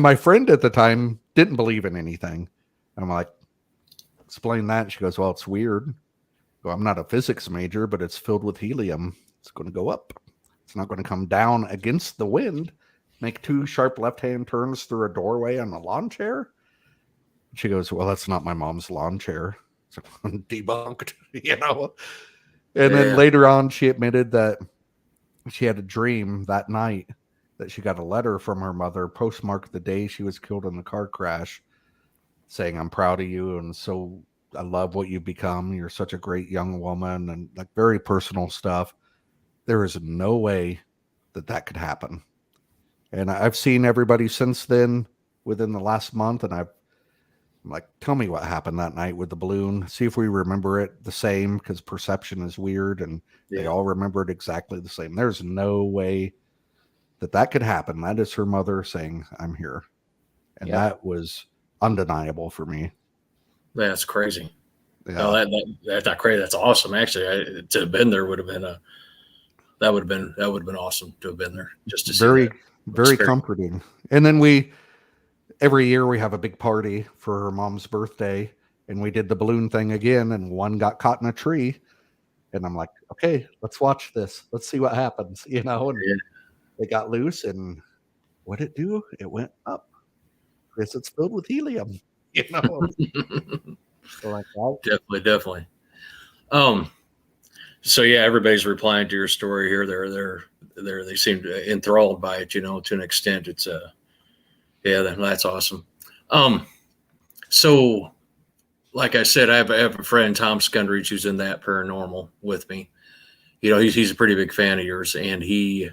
my friend at the time didn't believe in anything. I'm like, explain that. She goes, well, it's weird. Well, I'm not a physics major, but it's filled with helium. It's going to go up. It's not going to come down against the wind, make 2 sharp left-hand turns through a doorway on a lawn chair. She goes, well, that's not my mom's lawn chair. So debunked, you know. And then later on, she admitted that she had a dream that night that she got a letter from her mother, postmarked the day she was killed in the car crash, saying, I'm proud of you, and so I love what you've become. You're such a great young woman, and like very personal stuff. There is no way that could happen. And I've seen everybody since then within the last month, and I'm like, tell me what happened that night with the balloon. See if we remember it the same, because perception is weird, and they all remember it exactly the same. There's no way that could happen. That is her mother saying, I'm here. And that was undeniable for me. That's crazy. Yeah. No, that's not crazy. That's awesome. Actually, to have been there would have been that would have been awesome to have been there, just to see very comforting. And then every year we have a big party for her mom's birthday, and we did the balloon thing again, and one got caught in a tree. And I'm like, okay, let's watch this. Let's see what happens, you know. And they got loose, and what'd it do? It went up. Because it's filled with helium, you know. So like that. Definitely. So yeah, everybody's replying to your story here. They seem enthralled by it, you know, to an extent. It's that's awesome. So like I said, I have a friend, Tom Skundridge, who's in that paranormal with me. You know, he's a pretty big fan of yours, and he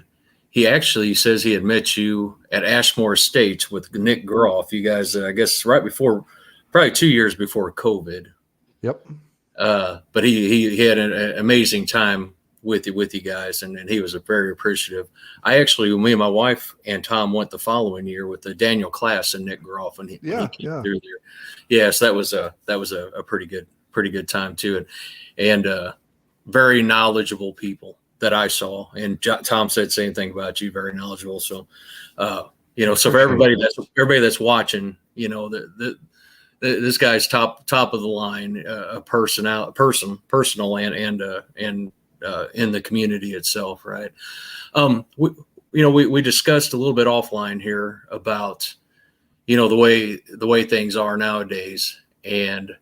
actually says he had met you at Ashmore Estates with Nick Groff. You guys, I guess, right before, probably 2 years before COVID. Yep. But he had an amazing time with you guys, and he was very appreciative. Me and my wife and Tom went the following year with the Daniel Class and Nick Groff, and he came through there. Yeah, so that was a pretty good time too, and very knowledgeable people that I saw. And Tom said the same thing about you, very knowledgeable. So, you know, so for everybody that's watching, you know, this guy's top of the line, personal and in the community itself, right? We discussed a little bit offline here about the way things are nowadays, and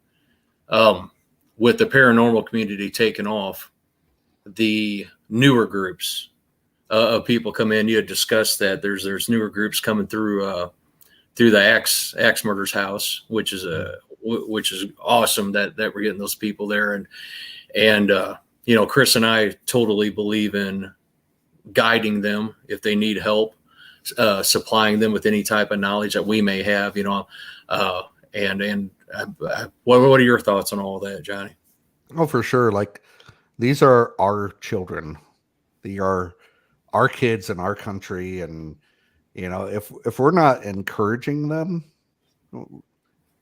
with the paranormal community taking off, the newer groups of people come in. You had discussed that there's newer groups coming through the Axe Murders house, which is awesome that we're getting those people there, and Chris and I totally believe in guiding them if they need help, supplying them with any type of knowledge that we may have, what are your thoughts on all that, Johnny? Oh, for sure. Like, these are our children. They are our kids in our country. And, if we're not encouraging them,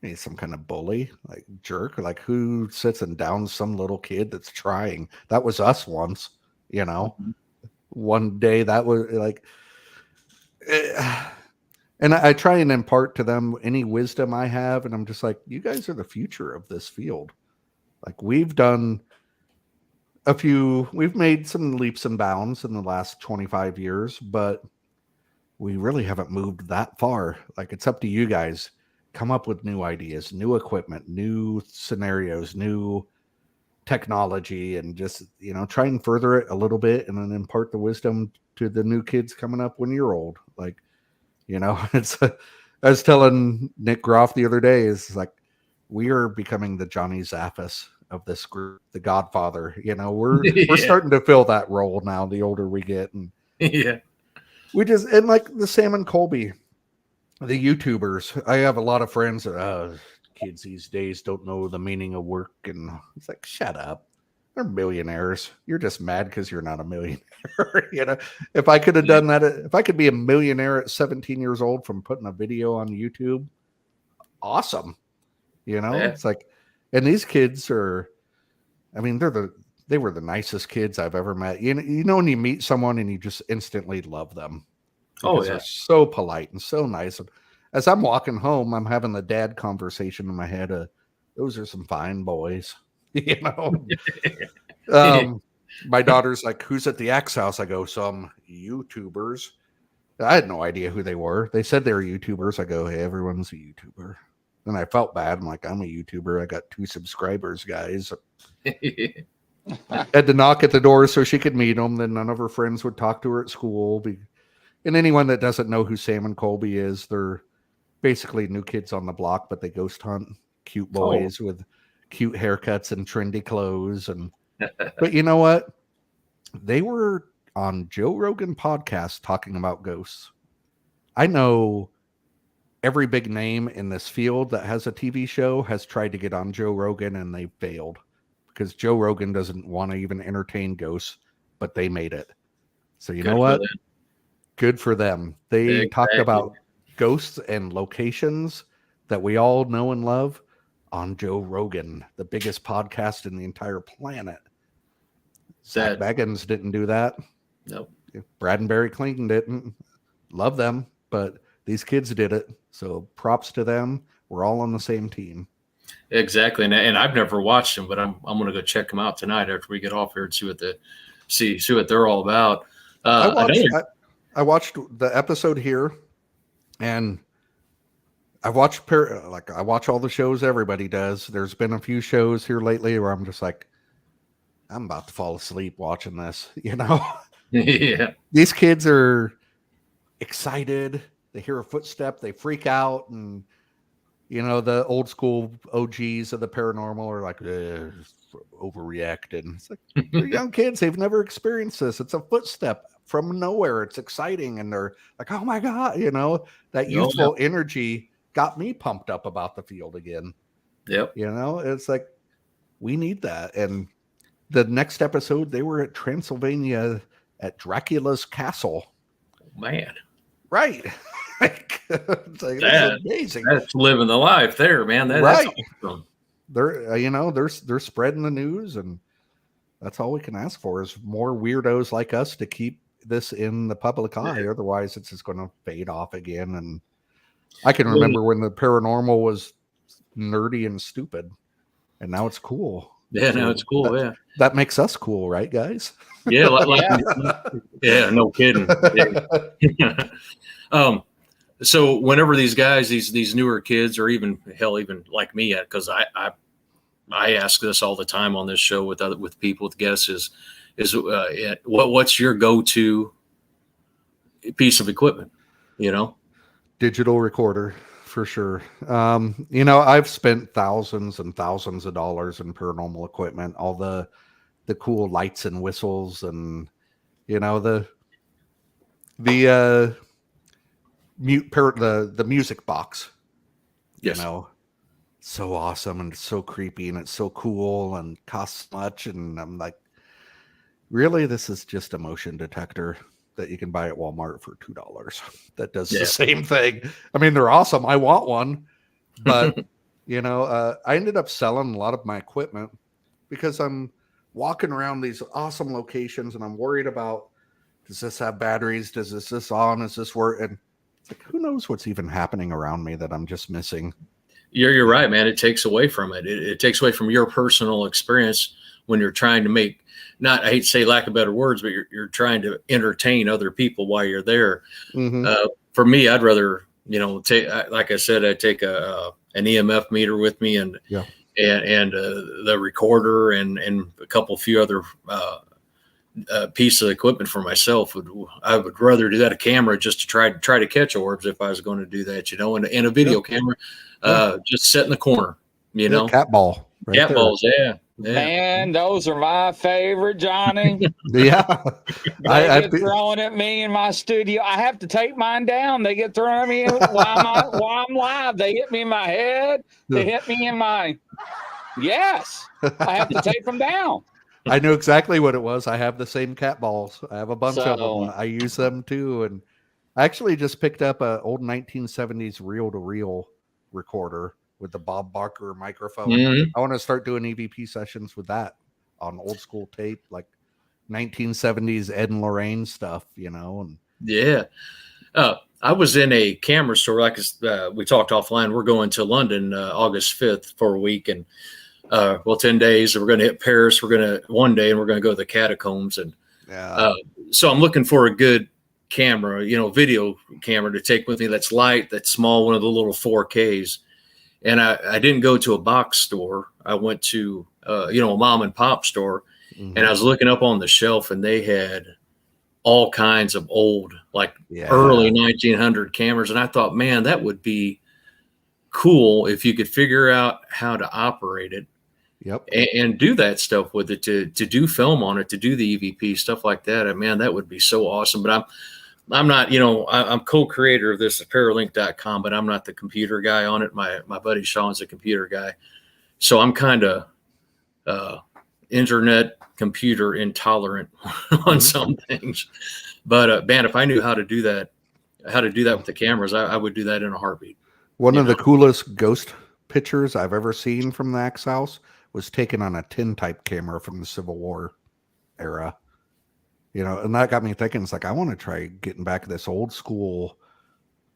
maybe some kind of bully, like jerk, like who sits and downs some little kid that's trying. That was us once, Mm-hmm. One day that was like, and I try and impart to them any wisdom I have. And I'm just like, you guys are the future of this field. Like, we've made some leaps and bounds in the last 25 years, but we really haven't moved that far. Like, it's up to you guys. Come up with new ideas, new equipment, new scenarios, new technology, and just, try and further it a little bit and then impart the wisdom to the new kids coming up when you're old. Like, it's, I was telling Nick Groff the other day, is like, we are becoming the Johnny Zaffis of this group, the Godfather. We're starting to fill that role now, the older we get. And we just, and like the Sam and Colby, the YouTubers, I have a lot of friends that, kids these days don't know the meaning of work. And it's like, shut up. They're millionaires. You're just mad because you're not a millionaire. If I could have done that, if I could be a millionaire at 17 years old from putting a video on YouTube, awesome. It's like, and these kids are, I mean, they were the nicest kids I've ever met. When you meet someone and you just instantly love them. Because they're so polite and so nice. As I'm walking home, I'm having the dad conversation in my head. Those are some fine boys. My daughter's like, who's at the Axe house? I go, some YouTubers. I had no idea who they were. They said they were YouTubers. I go, hey, everyone's a YouTuber. And I felt bad. I'm like, I'm a YouTuber. I got 2 subscribers, guys. Had to knock at the door so she could meet them. Then none of her friends would talk to her at school. And anyone that doesn't know who Sam and Colby is, they're basically new kids on the block, but they ghost hunt cute boys with cute haircuts and trendy clothes. But you know what? They were on Joe Rogan podcast talking about ghosts. I know every big name in this field that has a TV show has tried to get on Joe Rogan, and they failed because Joe Rogan doesn't want to even entertain ghosts, but they made it. So you know what? Good for them. They talked about ghosts and locations that we all know and love on Joe Rogan, the biggest podcast in the entire planet. Zach Baggins didn't do that. Nope. Brad and Barry Clinton didn't. Love them, but these kids did it. So props to them. We're all on the same team. Exactly. And I've never watched them, but I'm going to go check them out tonight after we get off here and see what they're all about. I watched the episode here, and I watch I watch all the shows everybody does. There's been a few shows here lately where I'm just like, I'm about to fall asleep watching this, Yeah. These kids are excited. They hear a footstep, they freak out, and the old school OGs of the paranormal are like, overreacting. It's like, they're young kids. They've never experienced this. It's a footstep from nowhere. It's exciting. And they're like, oh my God, that youthful energy got me pumped up about the field again. Yep. It's like, we need that. And the next episode, they were at Transylvania at Dracula's castle. Man. Right. It's amazing. That's living the life there, man. That's awesome. They're spreading the news, and that's all we can ask for is more weirdos like us to keep this in the public eye. Otherwise, it's just going to fade off again. And I can remember when the paranormal was nerdy and stupid, and now it's cool. Yeah, now it's cool. That makes us cool, right, guys? Yeah, yeah, no kidding. Yeah. So whenever these guys, these newer kids, or even like me, because I ask this all the time on this show with people, with guests, is what's your go-to piece of equipment? Digital recorder for sure. I've spent thousands and thousands of dollars in paranormal equipment, all the cool lights and whistles, and the music box. Yes. So awesome, and it's so creepy, and it's so cool, and costs much, and I'm like, really, this is just a motion detector that you can buy at Walmart for $2 that does the same thing. I mean, they're awesome. I want one, but I ended up selling a lot of my equipment because I'm walking around these awesome locations and I'm worried about, does this have batteries? Does this on? Is this work? And it's like, who knows what's even happening around me that I'm just missing? You're right, man. It takes away from it. It takes away from your personal experience when you're trying to make, I hate to say lack of better words, but you're trying to entertain other people while you're there. Mm-hmm. For me, I'd rather, like I said, I take an EMF meter with me and the recorder and a few other pieces of equipment for myself. I would rather do that, a camera, just to try to catch orbs if I was going to do that, and a video camera, just set in the corner, cat ball, cat balls. Yeah. Man, those are my favorite, Johnny. Yeah. They get thrown at me in my studio. I have to take mine down. They get thrown at me while I'm live. They hit me in my head. They hit me in my... Yes. I have to take them down. I knew exactly what it was. I have the same cat balls. I have a bunch of them. I use them too. And I actually just picked up an old 1970s reel-to-reel recorder with the Bob Barker microphone. Mm-hmm. I want to start doing EVP sessions with that on old school tape, like 1970s Ed and Lorraine stuff, And I was in a camera store, like we talked offline. We're going to London August 5th for a week, and 10 days. We're going to hit Paris. One day, and we're going to go to the catacombs. And so I'm looking for a good camera, video camera to take with me. That's light, that's small, one of the little 4Ks. And I didn't go to a box store. I went to, a mom and pop store, and I was looking up on the shelf, and they had all kinds of old, early 1900 cameras. And I thought, man, that would be cool if you could figure out how to operate it. Yep. And do that stuff with it, to do film on it, to do the EVP stuff like that. And man, that would be so awesome. But I'm not, I'm co-creator of this at Paralink.com, but I'm not the computer guy on it. My buddy Sean's a computer guy. So I'm kind of internet computer intolerant on some things. But man, if I knew how to do that with the cameras, I would do that in a heartbeat. One of the coolest ghost pictures I've ever seen from the Axe House was taken on a tintype camera from the Civil War era. And that got me thinking, it's like, I want to try getting back to this old school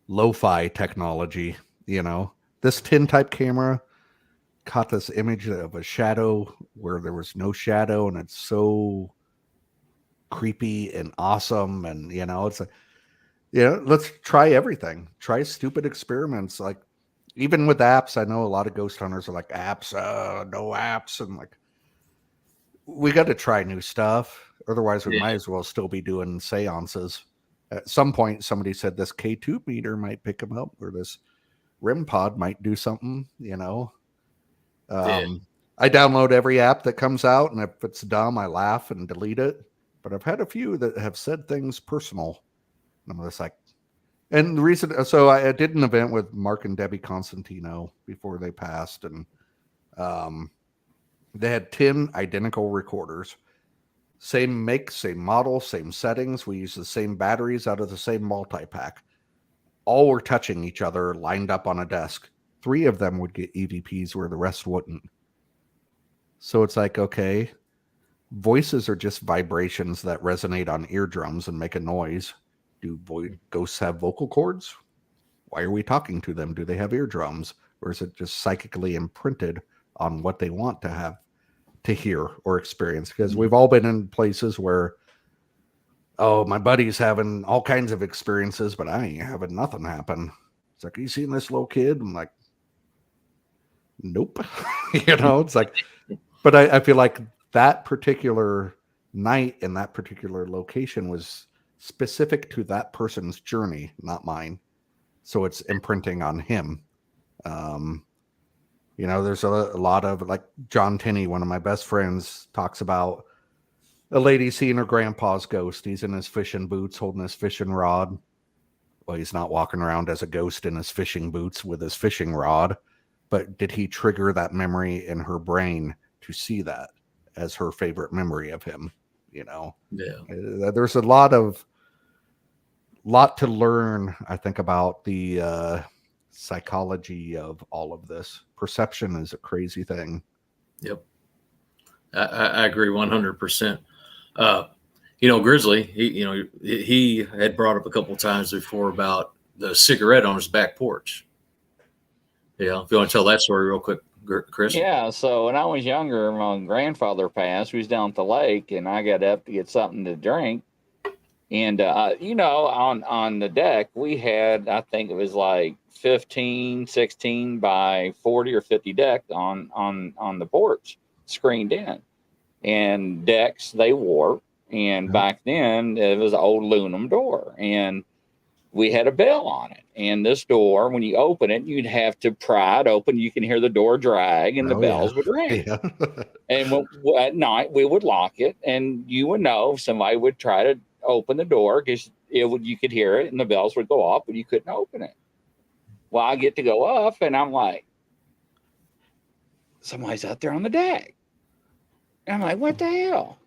lo-fi technology. This tintype camera caught this image of a shadow where there was no shadow, and it's so creepy and awesome. And, it's like, let's try everything. Try stupid experiments. Like, even with apps, I know a lot of ghost hunters are like, apps, no apps. And like, we got to try new stuff. Otherwise, we might as well still be doing seances. At some point, somebody said this K2 meter might pick them up, or this REM pod might do something, I download every app that comes out, and if it's dumb, I laugh and delete it. But I've had a few that have said things personal. And I'm just like, and the reason, so I did an event with Mark and Debbie Constantino before they passed, and they had 10 identical recorders. Same make, same model, same settings. We use the same batteries out of the same multi-pack. All were touching each other, lined up on a desk. 3 of them would get EVPs where the rest wouldn't. So it's like, okay, voices are just vibrations that resonate on eardrums and make a noise. Do ghosts have vocal cords? Why are we talking to them? Do they have eardrums? Or is it just psychically imprinted on what they want to have to hear or experience? Because we've all been in places where, oh, my buddy's having all kinds of experiences, but I ain't having nothing happen. It's like, you seen this little kid? I'm like, nope. It's like, but I feel like that particular night in that particular location was specific to that person's journey, not mine. So it's imprinting on him. There's a lot of, like, John Tinney, one of my best friends, talks about a lady seeing her grandpa's ghost. He's in his fishing boots holding his fishing rod. Well, he's not walking around as a ghost in his fishing boots with his fishing rod, but did he trigger that memory in her brain to see that as her favorite memory of him? Yeah. There's a lot to learn, I think, about the psychology of all of this. Perception is a crazy thing. Yep. I agree 100%. Grizzly, he had brought up a couple of times before about the cigarette on his back porch. Yeah. If you want to tell that story real quick, Chris. Yeah. So when I was younger, my grandfather passed. We was down at the lake, and I got up to get something to drink. And, on the deck, we had, I think it was like 15, 16 by 40 or 50 deck on the porch, screened in. And decks, they warp. And back then, it was an old aluminum door. And we had a bell on it. And this door, when you open it, you'd have to pry it open. You can hear the door drag, and the bells would ring. Yeah. And at night, we would lock it. And you would know if somebody would try to open the door, because you could hear it and the bells would go off, but you couldn't open it. Well, I get to go up, and I'm like, somebody's out there on the deck. And I'm like, what the hell?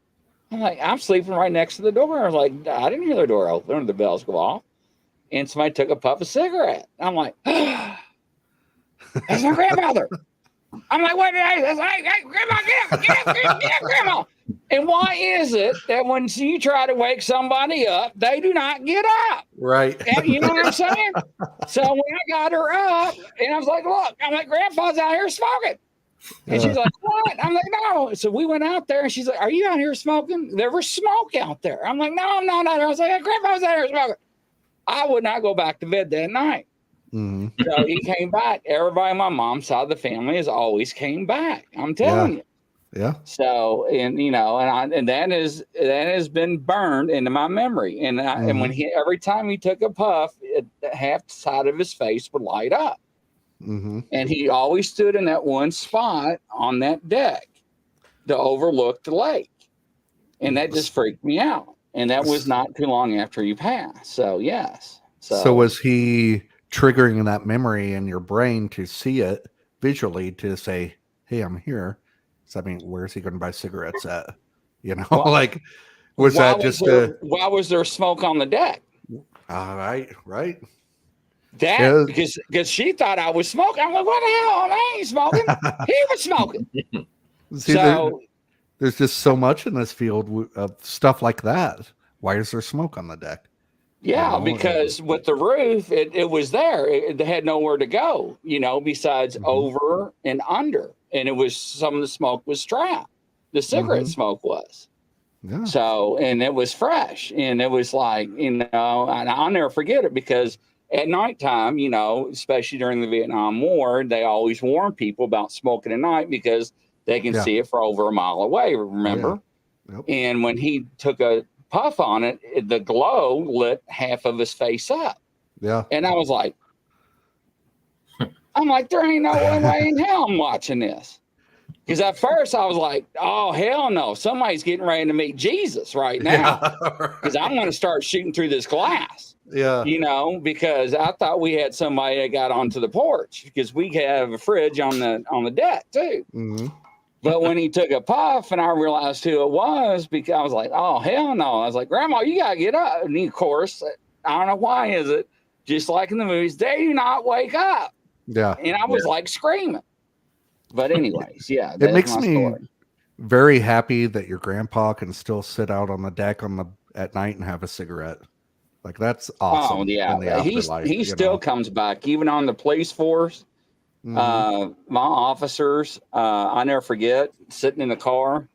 I'm like, I'm sleeping right next to the door. I was like, I didn't hear the door open or the bells go off. And somebody took a puff of cigarette. I'm like, that's my grandmother. I'm like, what did I? That's like, hey, grandma, get up, grandma. And why is it that when you try to wake somebody up, they do not get up? Right. And you know what I'm saying? So when I got her up, and I was like, look, I'm like, Grandpa's out here smoking. And she's like, what? I'm like, no. So we went out there, and she's like, are you out here smoking? There was smoke out there. I'm like, no, I'm not out there. I was like, Grandpa's out here smoking. I would not go back to bed that night. Mm-hmm. So he came back. Everybody on my mom's side of the family has always came back. I'm telling you. Yeah. So, and that has been burned into my memory. And and when every time he took a puff, half the side of his face would light up. Mm-hmm. And he always stood in that one spot on that deck to overlook the lake. And that just freaked me out. And that was not too long after he passed. So, yes. So was he triggering that memory in your brain to see it visually, to say, hey, I'm here? So, I mean, where's he going to buy cigarettes at? Well, like, was that just why was there smoke on the deck? Right. That because she thought I was smoking. I'm like, what the hell? I ain't smoking. He was smoking. See, there's just so much in this field of stuff like that. Why is there smoke on the deck? Yeah, because with the roof, it was there. It had nowhere to go, besides over and under. And it was, some of the smoke was trapped. The cigarette smoke was. Yeah. So, and it was fresh. And it was like, and I'll never forget it, because at nighttime, especially during the Vietnam War, they always warn people about smoking at night because they can see it for over a mile away, remember? Yeah. Yep. And when he took a puff on it, the glow lit half of his face up. Yeah. And I was like, there ain't no way in hell I'm watching this. Because at first I was like, oh, hell no. Somebody's getting ready to meet Jesus right now. Because I'm going to start shooting through this glass. Yeah. Because I thought we had somebody that got onto the porch, because we have a fridge on the deck too. Mm-hmm. But when he took a puff and I realized who it was, because I was like, oh, hell no. I was like, Grandma, you got to get up. And of course, I don't know why is it, just like in the movies, they do not wake up. Yeah. And I was like screaming. But anyways, yeah. It makes me very happy that your grandpa can still sit out on the deck at night and have a cigarette. Like that's awesome. Oh yeah, in the afterlife, he still comes back, even on the police force. My officers, I never forget sitting in the car,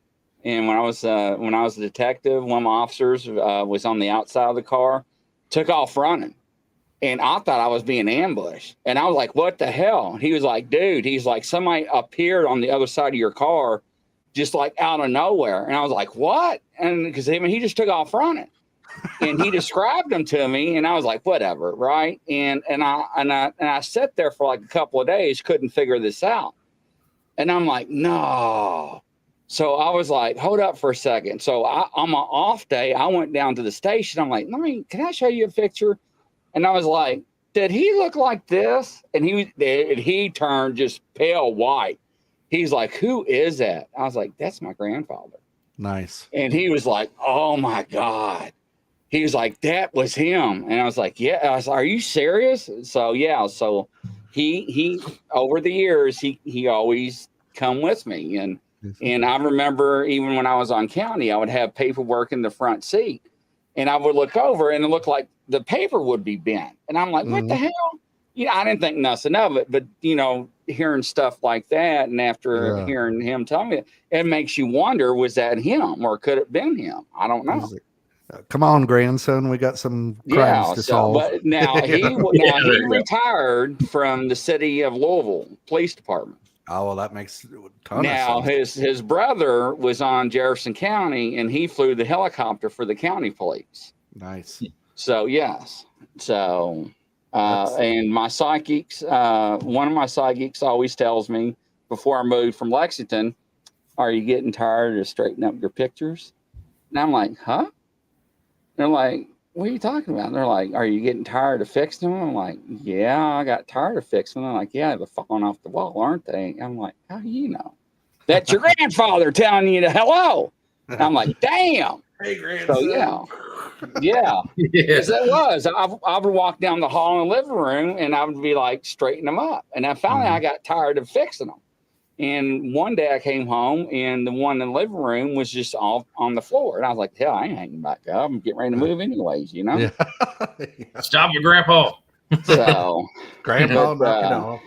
and when I was a detective, one of my officers was on the outside of the car, took off running, and I thought I was being ambushed, and I was like, "What the hell?" And he was like, "Dude," he's like, "somebody appeared on the other side of your car, just like out of nowhere," and I was like, "What?" And because he just took off running. And he described them to me, and I was like, whatever, right? And I sat there for like a couple of days, couldn't figure this out. And I'm like, no. So I was like, hold up for a second. So on my off day, I went down to the station. I'm like, can I show you a picture? And I was like, did he look like this? And he turned just pale white. He's like, who is that? I was like, that's my grandfather. Nice. And he was like, oh my God. He was like, that was him. And I was like, yeah. I was like, are you serious? So, yeah. So he over the years, he always come with me. And I remember even when I was on county, I would have paperwork in the front seat. And I would look over and it looked like the paper would be bent. And I'm like, what the hell? I didn't think nothing of it. But, hearing stuff like that, and after hearing him tell me, it makes you wonder, was that him or could it have been him? I don't know. Come on, grandson. We got some crimes to solve. But now he retired from the city of Louisville Police Department. Oh, well, that makes a ton of sense. His brother was on Jefferson County, and he flew the helicopter for the county police. Nice. So, yes. So, and my psychics, one of my psychics always tells me before I moved from Lexington, are you getting tired of straightening up your pictures? And I'm like, huh? They're like, what are you talking about? And they're like, are you getting tired of fixing them? I'm like, yeah, I got tired of fixing them. They're like, yeah, they're falling off the wall, aren't they? I'm like, how do you know? That's your grandfather telling you to hello. And I'm like, damn. Hey, grandson. So, yeah. Yes, it was. I would walk down the hall in the living room, and I would be like, straighten them up. And then finally, I got tired of fixing them. And one day I came home and the one in the living room was just all on the floor. And I was like, hell, I ain't hanging back up. I'm getting ready to move anyways, Yeah. Stop it, Grandpa. So, Grandpa, knock it off.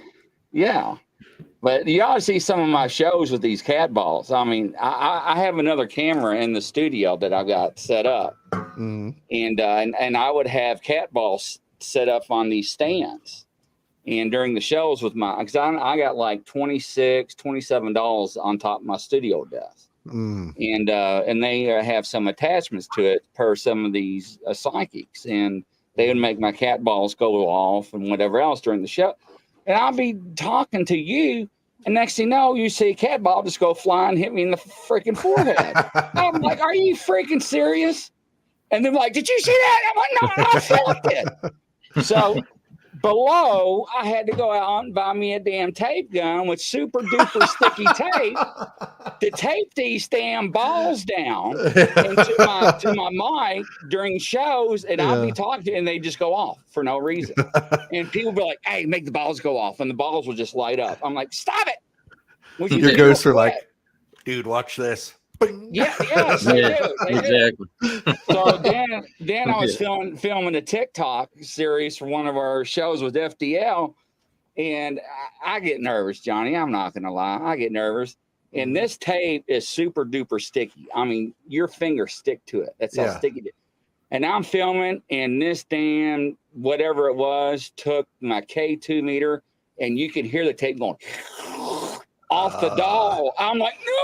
Yeah. But you ought to see some of my shows with these cat balls. I mean, I have another camera in the studio that I got set up. And I would have cat balls set up on these stands. And during the shows with because I got like $27 on top of my studio desk. And they have some attachments to it per some of these psychics. And they would make my cat balls go off and whatever else during the show. And I'll be talking to you. And next thing you know, you see a cat ball just go fly and hit me in the freaking forehead. I'm like, are you freaking serious? And they're like, did you see that? I'm like, no, I felt it. So below, I had to go out and buy me a damn tape gun with super duper sticky tape to tape these damn balls down to my mic during shows, and I'll be talking to, and they just go off for no reason. And people be like, "Hey, make the balls go off," and the balls will just light up. I'm like, "Stop it!" Your ghosts are like, "Dude, watch this." Yes, they do. Exactly. So then I was filming a TikTok series for one of our shows with FDL, and I get nervous, Johnny. I'm not gonna lie, I get nervous. And this tape is super duper sticky. I mean, your fingers stick to it. That's how sticky it is. And I'm filming, and this damn whatever it was took my K2 meter, and you could hear the tape going off the doll. I'm like, no.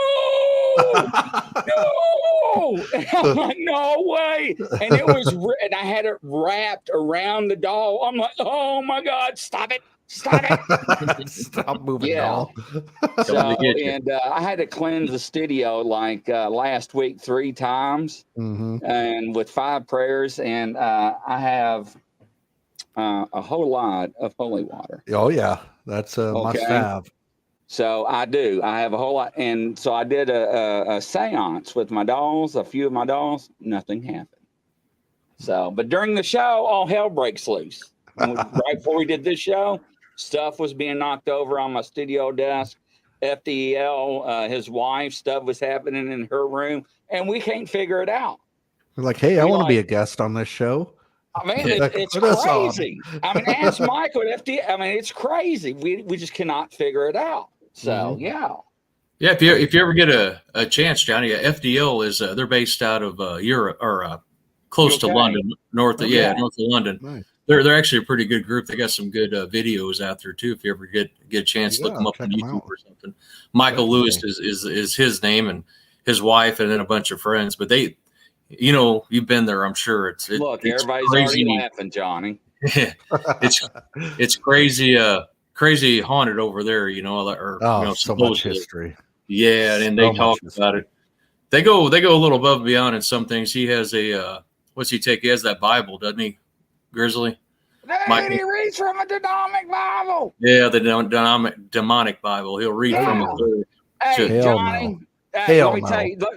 And I'm like, no way. And it was, and I had it wrapped around the doll. I'm like, oh my God, stop it. Stop it. Stop moving, doll. So, and I had to cleanse the studio like last week 3 times and with 5 prayers. And I have a whole lot of holy water. Oh, yeah. That's a must have. So I do. I have a whole lot. And so I did a seance with my dolls, a few of my dolls. Nothing happened. So, but during the show, all hell breaks loose. Right before we did this show, stuff was being knocked over on my studio desk. FDL, his wife, stuff was happening in her room. And we can't figure it out. We're like, hey, I want to be a guest on this show. I mean, it's crazy. I mean, ask Michael at FD. I mean, it's crazy. We just cannot figure it out. So yeah. If you ever get a chance, Johnny, FDL is they're based out of Europe or close to London, north of London. Nice. They're actually a pretty good group. They got some good videos out there too. If you ever get a chance, look them up on YouTube or something. Michael Lewis is his name, and his wife, and then a bunch of friends. But they, you've been there, I'm sure. It's everybody's crazy. Already laughing, Johnny. it's crazy, crazy haunted over there. So much history. Yeah, and they talk about it. They go a little above and beyond in some things. He has what's he take? He has that Bible, doesn't he? Grizzly. He reads from a demonic Bible. Yeah, the demonic Bible. He'll read from it. Hey, Johnny.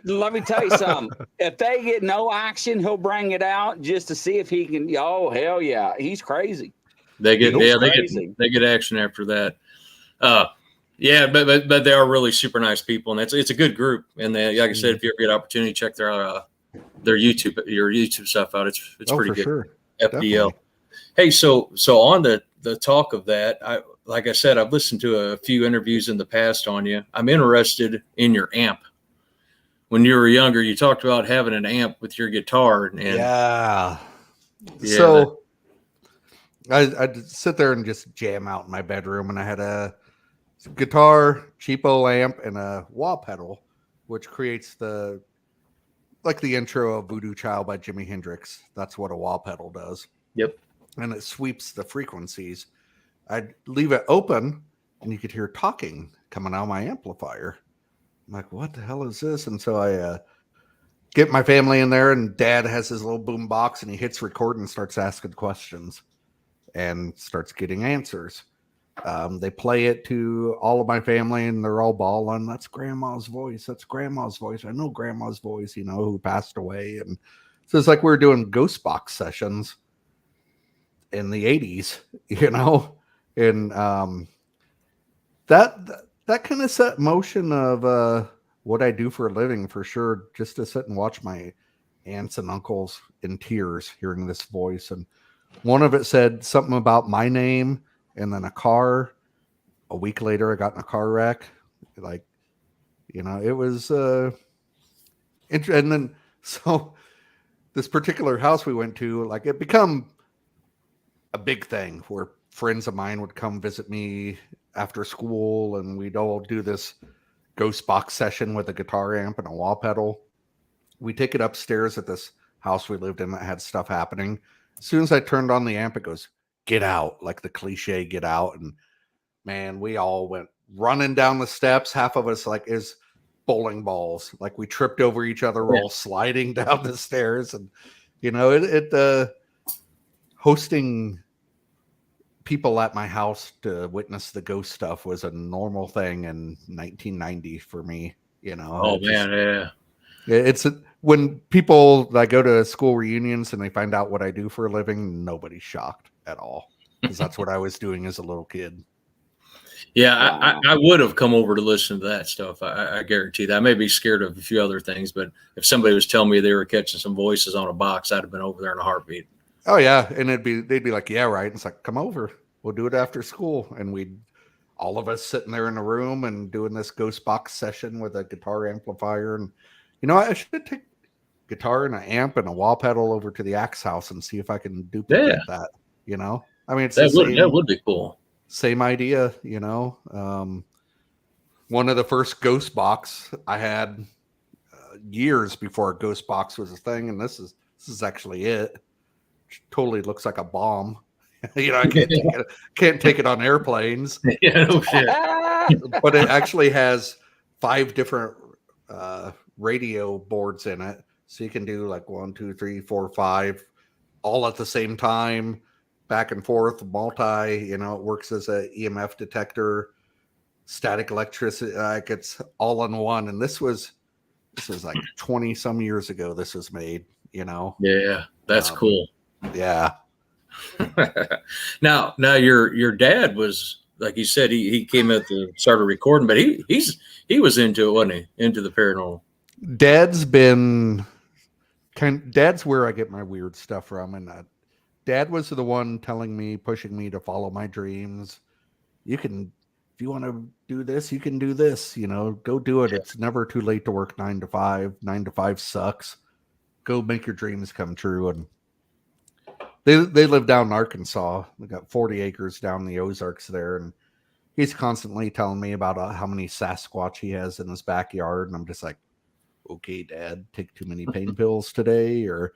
Let me tell you something. If they get no action, he'll bring it out just to see if he can. Oh, hell yeah, he's crazy. They get action after that. Yeah, but they are really super nice people, and it's a good group. And they, like I said, if you ever get an opportunity, check your YouTube stuff out. It's pretty good. Sure. FDL. Definitely. Hey, so on the talk of that, like I said, I've listened to a few interviews in the past on you. I'm interested in your amp. When you were younger, you talked about having an amp with your guitar, and so I'd sit there and just jam out in my bedroom, and I had a guitar, cheapo amp, and a wah pedal, which creates the intro of Voodoo Child by Jimi Hendrix. That's what a wah pedal does. Yep. And it sweeps the frequencies. I'd leave it open, and you could hear talking coming out of my amplifier. I'm like, what the hell is this? And so I get my family in there, and Dad has his little boom box, and he hits record and starts asking questions and starts getting answers. They play it to all of my family, and they're all bawling. That's Grandma's voice. That's Grandma's voice. I know Grandma's voice, who passed away. And so it's like we were doing ghost box sessions in the 80s, and that kind of set motion of what I do for a living, for sure, just to sit and watch my aunts and uncles in tears hearing this voice. And one of it said something about my name, and then a car. A week later, I got in a car wreck. It was and then so this particular house we went to, it become a big thing where friends of mine would come visit me after school, and we'd all do this ghost box session with a guitar amp and a wah pedal. We take it upstairs at this house we lived in that had stuff happening. As soon as I turned on the amp, it goes, "Get out," like the cliche "get out." And man, we all went running down the steps. Half of us is bowling balls. We tripped over each other. We're all sliding down the stairs. And hosting people at my house to witness the ghost stuff was a normal thing in 1990 for me. It's when people go to school reunions and they find out what I do for a living, nobody's shocked at all, because that's what I was doing as a little kid. Yeah, I would have come over to listen to that stuff. I guarantee that. I may be scared of a few other things, but if somebody was telling me they were catching some voices on a box, I'd have been over there in a heartbeat. Oh yeah, and they'd be like, "Yeah, right." And it's like, "Come over, we'll do it after school." And all of us sitting there in the room and doing this ghost box session with a guitar amplifier. And I should take guitar and an amp and a wah pedal over to the Axe house and see if I can duplicate that. I mean, that would be cool. Same idea, one of the first ghost box I had years before a ghost box was a thing, and this is actually it. Totally looks like a bomb. I can't take it on airplanes. Yeah, no shit. But it actually has 5 different radio boards in it, so you can do 1, 2, 3, 4, 5 all at the same time. Back and forth, multi, it works as a EMF detector, static electricity, it's all in one. And this was 20 some years ago this was made, Yeah, that's cool. Yeah. Now your dad was, like you said, he came at the started recording, but he was into it, wasn't he? Into the paranormal. Dad's where I get my weird stuff from, and Dad was the one telling me, pushing me to follow my dreams. You can, if you want to do this, you can do this, go do it. Yeah. It's never too late to work 9 to 5. 9 to 5 sucks. Go make your dreams come true. And they live down in Arkansas. We got 40 acres down in the Ozarks there. And he's constantly telling me about how many Sasquatch he has in his backyard. And I'm just like, okay, Dad, take too many pain pills today. Or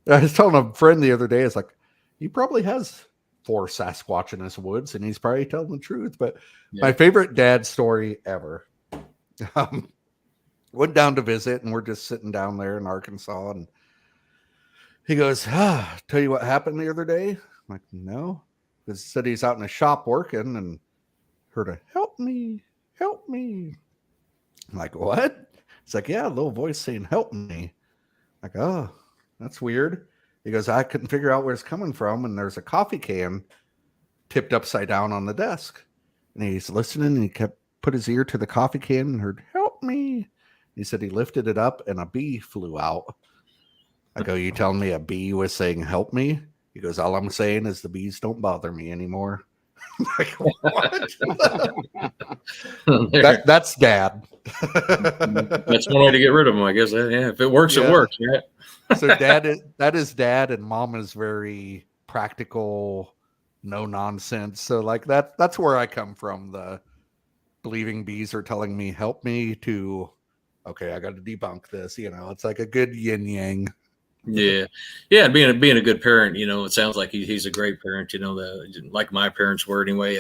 I was telling a friend the other day, it's like, he probably has 4 Sasquatch in his woods, and he's probably telling the truth. But my favorite dad story ever. Went down to visit, and we're just sitting down there in Arkansas, and he goes, tell you what happened the other day? I'm like, no. He said he's out in the shop working and heard a help me. I'm like, what? It's like, yeah, a little voice saying help me. I'm like, oh, that's weird. He goes, I couldn't figure out where it's coming from, and there's a coffee can tipped upside down on the desk. And he's listening, and he put his ear to the coffee can and heard, help me. He said he lifted it up, and a bee flew out. I go, you telling me a bee was saying help me? He goes, all I'm saying is the bees don't bother me anymore. Like, what? That's Dad. That's one way to get rid of them, I guess. Yeah, if it works, it works. Yeah. So that is Dad, and Mom is very practical, no nonsense. So like that's where I come from. The believing bees are telling me help me to, okay, I got to debunk this. It's like a good yin yang. Yeah. And being a good parent, it sounds like he's a great parent. Like my parents were anyway.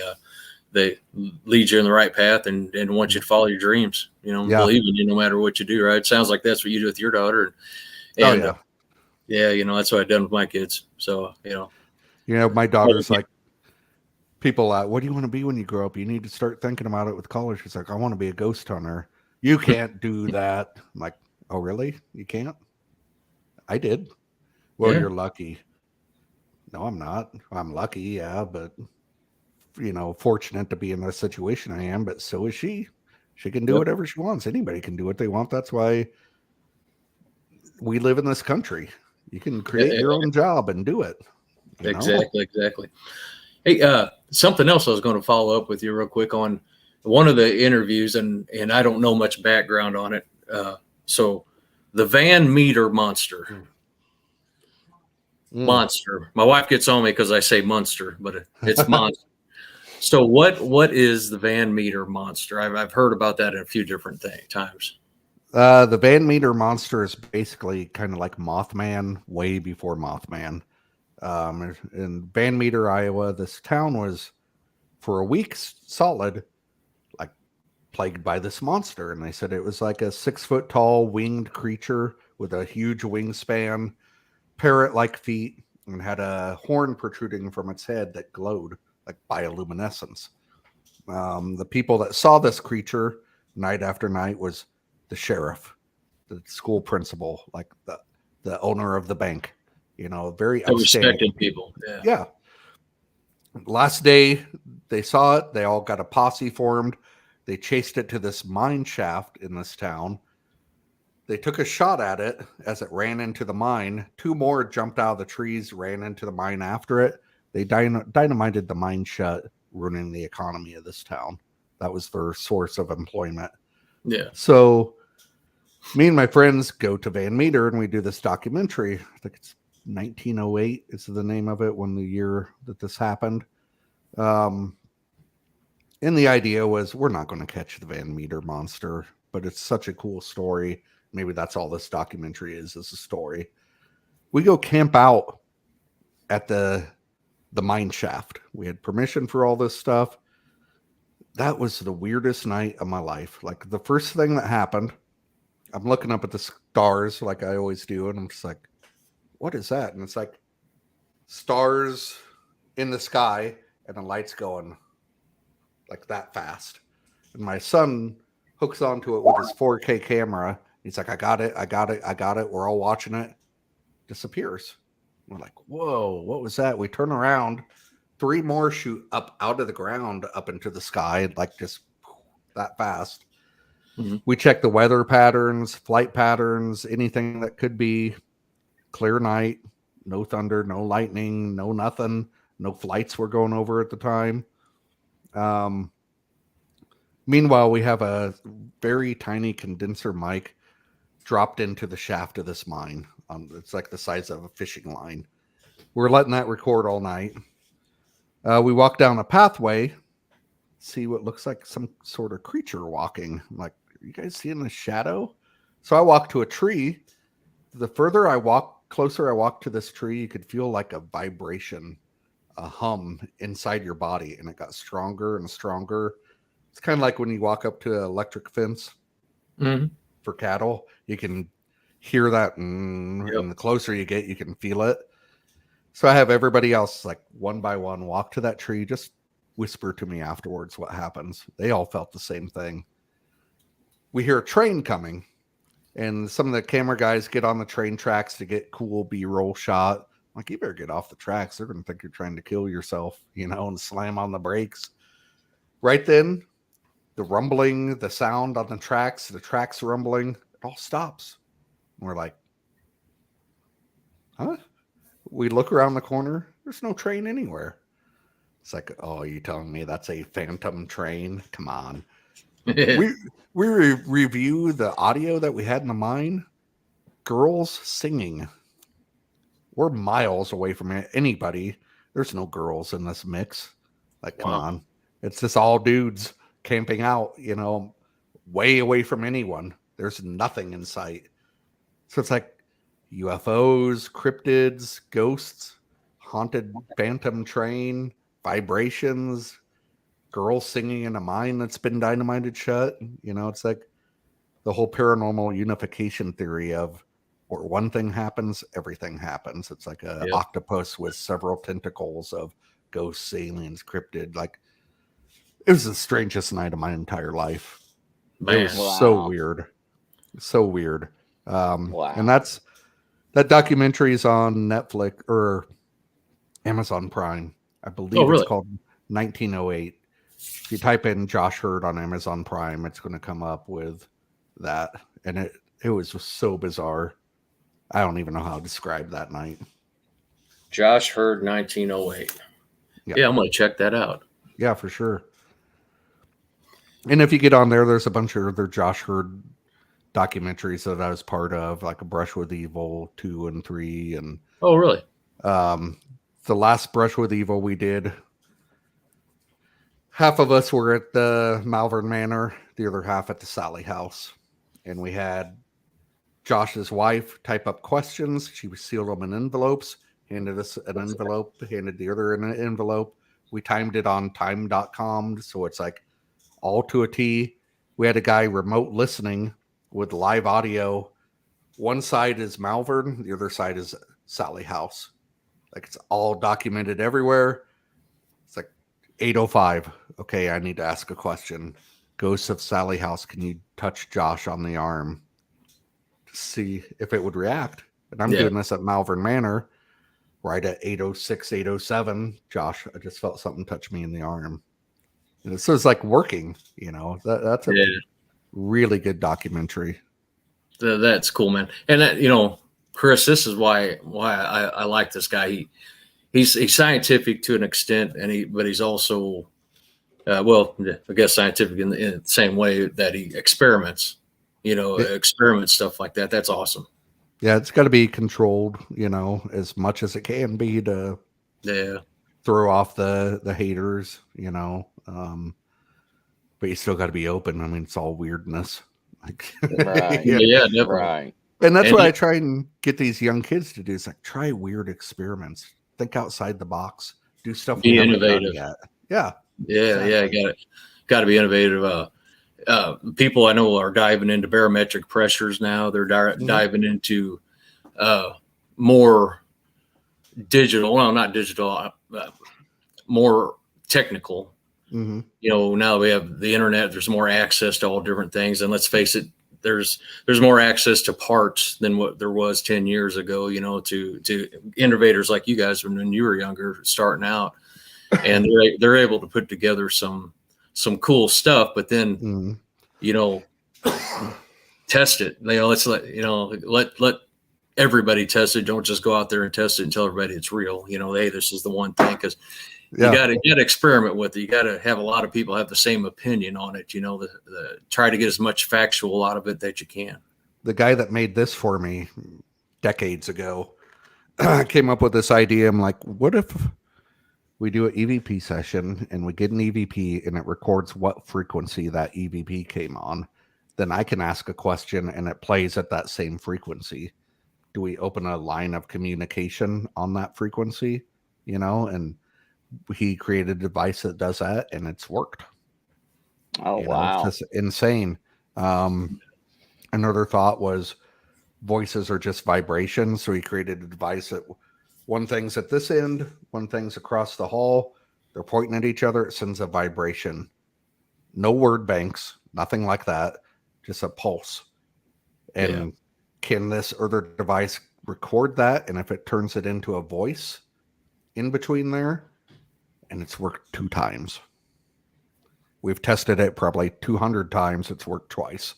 They lead you in the right path and want you to follow your dreams. Believe in you no matter what you do. Right? It sounds like that's what you do with your daughter. And that's what I've done with my kids. So my daughter's like, people, what do you want to be when you grow up? You need to start thinking about it with college. She's like, I want to be a ghost hunter. You can't do that. I'm like, oh, really? You can't? I did. Well, you're lucky. No, I'm not. I'm lucky, yeah, but fortunate to be in the situation I am, but so is she. She can do whatever she wants. Anybody can do what they want. That's why we live in this country. You can create your own job and do it. Exactly. Hey, something else I was going to follow up with you real quick on one of the interviews, and I don't know much background on it. So the Van Meter monster. Monster. My wife gets on me because I say monster, but it's monster. So what is the Van Meter monster? I've heard about that in a few different times. The Van Meter monster is basically kind of like Mothman, way before Mothman. In Van Meter, Iowa, this town was for a week solid, like plagued by this monster. And they said it was like a 6-foot tall winged creature with a huge wingspan, parrot-like feet, and had a horn protruding from its head that glowed like bioluminescence. The people that saw this creature night after night was the sheriff, the school principal, like the owner of the bank. Very respected people. Yeah. Last day they saw it, they all got a posse formed. They chased it to this mine shaft in this town. They took a shot at it as it ran into the mine. 2 more jumped out of the trees, ran into the mine after it. They dynamited the mine shut, ruining the economy of this town. That was their source of employment. Yeah. So me and my friends go to Van Meter and we do this documentary. I think it's 1908 is the name of it, when the year that this happened. And the idea was, we're not going to catch the Van Meter monster, but it's such a cool story. Maybe that's all this documentary is a story. We go camp out at the mine shaft. We had permission for all this stuff. That was the weirdest night of my life. Like, the first thing that happened, I'm looking up at the stars like I always do, and I'm just like, what is that? And it's like stars in the sky and the lights going like that fast. And my son hooks onto it with his 4K camera. He's like, I got it. We're all watching it. Disappears. We're like, whoa, what was that? We turn around. 3 more shoot up out of the ground up into the sky, like just that fast. Mm-hmm. We check the weather patterns, flight patterns, anything that could be. Clear night, no thunder, no lightning, no nothing. No flights were going over at the time. Meanwhile, we have a very tiny condenser mic dropped into the shaft of this mine. It's like the size of a fishing line. We're letting that record all night. We walk down a pathway, see what looks like some sort of creature walking. I'm like, are you guys seeing the shadow? So I walk to a tree. The further I walk, closer I walk to this tree, you could feel like a vibration, a hum inside your body, and it got stronger and stronger. It's kind of like when you walk up to an electric fence for cattle. You can hear that, and the closer you get, you can feel it. So I have everybody else, like one by one, walk to that tree, just whisper to me afterwards what happens. They all felt the same thing. We hear a train coming, and some of the camera guys get on the train tracks to get cool B-roll shot. I'm like, you better get off the tracks. They're going to think you're trying to kill yourself, and slam on the brakes. Right then, the rumbling, the sound on the tracks rumbling, it all stops. And we're like, huh? We look around the corner. There's no train anywhere. It's like, oh, you telling me that's a phantom train? Come on. we review the audio that we had in the mine. Girls singing. We're miles away from anybody. There's no girls in this mix. Like, come on. It's just all dudes camping out, way away from anyone. There's nothing in sight. So it's like UFOs, cryptids, ghosts, haunted phantom train, vibrations, girls singing in a mine that's been dynamited shut. It's like the whole paranormal unification theory of where one thing happens, everything happens. It's like an octopus with several tentacles of ghosts, aliens, cryptid. Like, it was the strangest night of my entire life. Man, it was so weird. So weird. And that documentary is on Netflix or Amazon Prime. I believe it's called 1908. If you type in Josh Hurd on Amazon Prime, it's going to come up with that. And it was just so bizarre. I don't even know how to describe that night. Josh Hurd, 1908. Yeah, I'm going to check that out. Yeah, for sure. And if you get on there, there's a bunch of other Josh Hurd documentaries that I was part of, like A Brush with Evil 2 and 3. And oh, really? The last Brush with Evil we did, half of us were at the Malvern Manor, the other half at the Sally House. And we had Josh's wife type up questions. She would seal them in envelopes, handed us an envelope, handed the other an envelope. We timed it on time.com, so it's like all to a T. We had a guy remote listening with live audio. One side is Malvern, the other side is Sally House. Like, it's all documented everywhere. It's like 8:05. Okay, I need to ask a question. Ghost of Sally House, can you touch Josh on the arm to see if it would react? And I'm doing this at Malvern Manor right at 8:06, 8:07. Josh, I just felt something touch me in the arm. And so it's like working, that's a really good documentary. That's cool, man. And that, Chris, this is why I like this guy. He's scientific to an extent, but he's also, I guess scientific in the same way that he experiments, experiment stuff like that. That's awesome. Yeah, it's got to be controlled, as much as it can be to throw off the haters, but you still got to be open. I mean, it's all weirdness. Like, right. Right. And that's what I try and get these young kids to do. Is like, try weird experiments. Think outside the box. Do stuff. Be innovative. Yeah. Yeah. Got to be innovative. People I know are diving into barometric pressures now. They're diving into more digital. Well, not digital. More technical. Mm-hmm. Now we have the internet. There's more access to all different things, and let's face it, there's more access to parts than what there was 10 years ago. To innovators like you guys when you were younger, starting out, and they're able to put together some cool stuff. But then, test it. Let's let everybody test it. Don't just go out there and test it and tell everybody it's real. Hey, this is the one thing, because you got to experiment with it. You got to have a lot of people have the same opinion on it. Try to get as much factual out of it that you can. The guy that made this for me decades ago came up with this idea. I'm like, what if we do an EVP session and we get an EVP and it records what frequency that EVP came on? Then I can ask a question and it plays at that same frequency. Do we open a line of communication on that frequency? And he created a device that does that, and it's worked. Oh, wow. It's just insane. Another thought was voices are just vibrations. So he created a device that one thing's at this end, one thing's across the hall. They're pointing at each other. It sends a vibration. No word banks, nothing like that. Just a pulse. And can this other device record that? And if it turns it into a voice in between there, and it's worked 2 times. We've tested it probably 200 times. It's worked twice.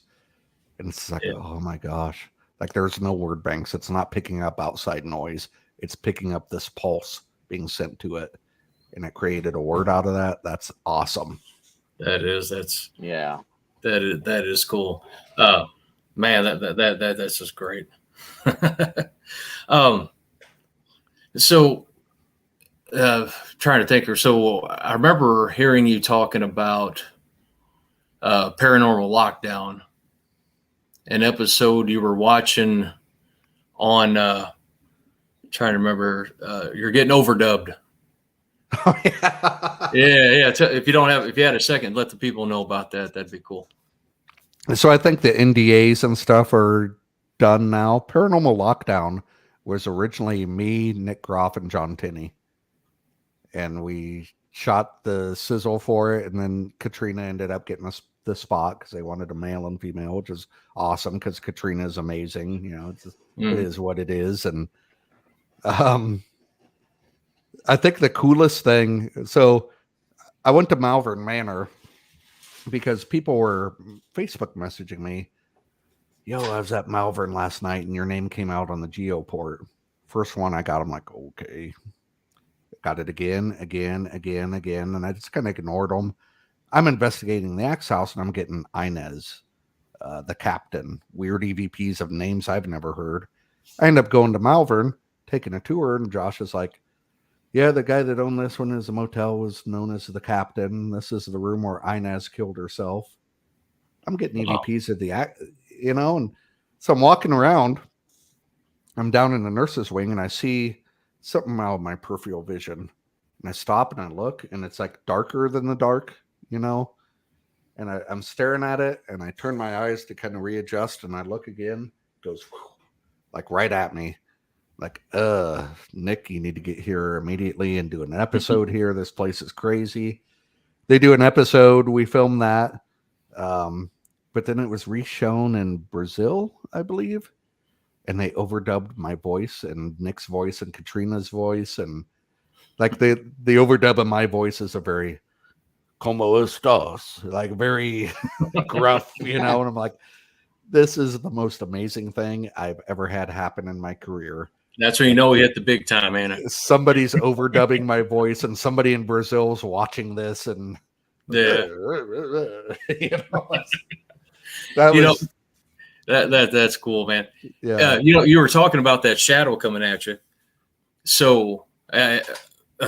And it's like, oh my gosh. Like there's no word banks. It's not picking up outside noise. It's picking up this pulse being sent to it. And it created a word out of that. That's awesome. That is cool. Man, that's just great. So trying to think. So I remember hearing you talking about Paranormal Lockdown, an episode you were watching on trying to remember, you're getting overdubbed. Oh, yeah. Yeah. If you had a second, let the people know about that. That'd be cool. So I think the NDAs and stuff are done now. Paranormal Lockdown was originally me, Nick Groff, and John Tinney. And we shot the sizzle for it. And then Katrina ended up getting us the spot because they wanted a male and female, which is awesome because Katrina is amazing. It is what it is. And I think the coolest thing, so I went to Malvern Manor because people were Facebook messaging me, yo, I was at Malvern last night and your name came out on the Geoport. First one I got, I'm like, okay. Got it again. And I just kind of ignored them. I'm investigating the Axe House and I'm getting Inez, the captain, weird EVPs of names I've never heard. I end up going to Malvern, taking a tour, and Josh is like, yeah, the guy that owned this one is a motel was known as the captain. This is the room where Inez killed herself. I'm getting EVPs of the, and so I'm walking around. I'm down in the nurse's wing and I see something out of my peripheral vision. And I stop and I look and it's like darker than the dark, and I'm staring at it and I turn my eyes to kind of readjust and I look again, it goes like right at me. Like, Nick, you need to get here immediately and do an episode here. This place is crazy. They do an episode. We filmed that. But then it was re-shown in Brazil, I believe. And they overdubbed my voice and Nick's voice and Katrina's voice. And like the overdub of my voice is a very como estás, like very gruff, and I'm like, this is the most amazing thing I've ever had happen in my career. That's when we hit the big time, man. Somebody's overdubbing my voice, and somebody in Brazil is watching this, and that's cool, man. Yeah, you were talking about that shadow coming at you. So a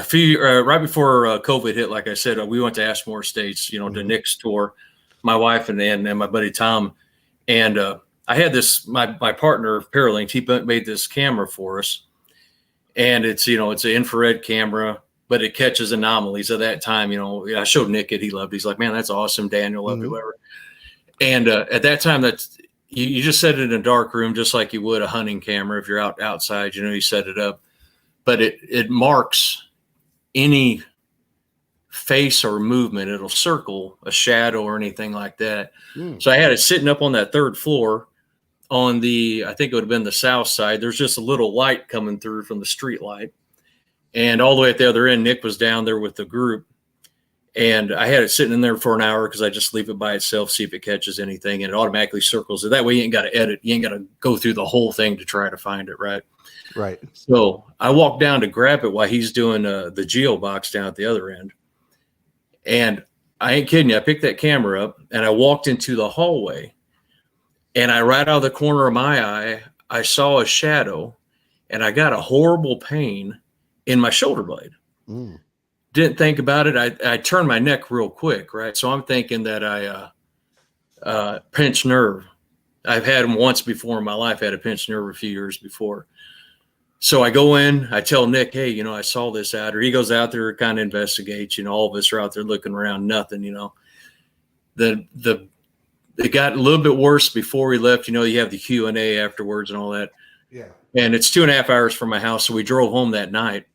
few right before COVID hit, like I said, we went to Ashmore Estates, to Nick's tour, my wife and my buddy Tom, and I had this, my partner, Paralink, he made this camera for us. And it's, it's an infrared camera, but it catches anomalies. At that time, I showed Nick it. He loved it. He's like, man, that's awesome. Daniel, loved it, whatever. And at that time, that's you just set it in a dark room, just like you would a hunting camera. If you're outside, you set it up. But it marks any face or movement. It'll circle a shadow or anything like that. So I had it sitting up on that 3rd floor. On the, I think it would have been the south side, there's just a little light coming through from the street light. And all the way at the other end, Nick was down there with the group. And I had it sitting in there for an hour because I just leave it by itself, see if it catches anything, and it automatically circles it. That way you ain't got to edit. You ain't got to go through the whole thing to try to find it, right? Right. So I walked down to grab it while he's doing the geo box down at the other end. And I ain't kidding you. I picked that camera up and I walked into the hallway. And right out of the corner of my eye, I saw a shadow, and I got a horrible pain in my shoulder blade. Mm. Didn't think about it. I turned my neck real quick, right? So I'm thinking that I pinched nerve. I've had them once before in my life. I had a pinched nerve a few years before. So I go in, I tell Nick, hey, I saw this out there. He goes out there, kind of investigates, all of us are out there looking around, nothing, It got a little bit worse before we left. You have the Q&A afterwards and all that. Yeah. And it's 2.5 hours from my house. So we drove home that night.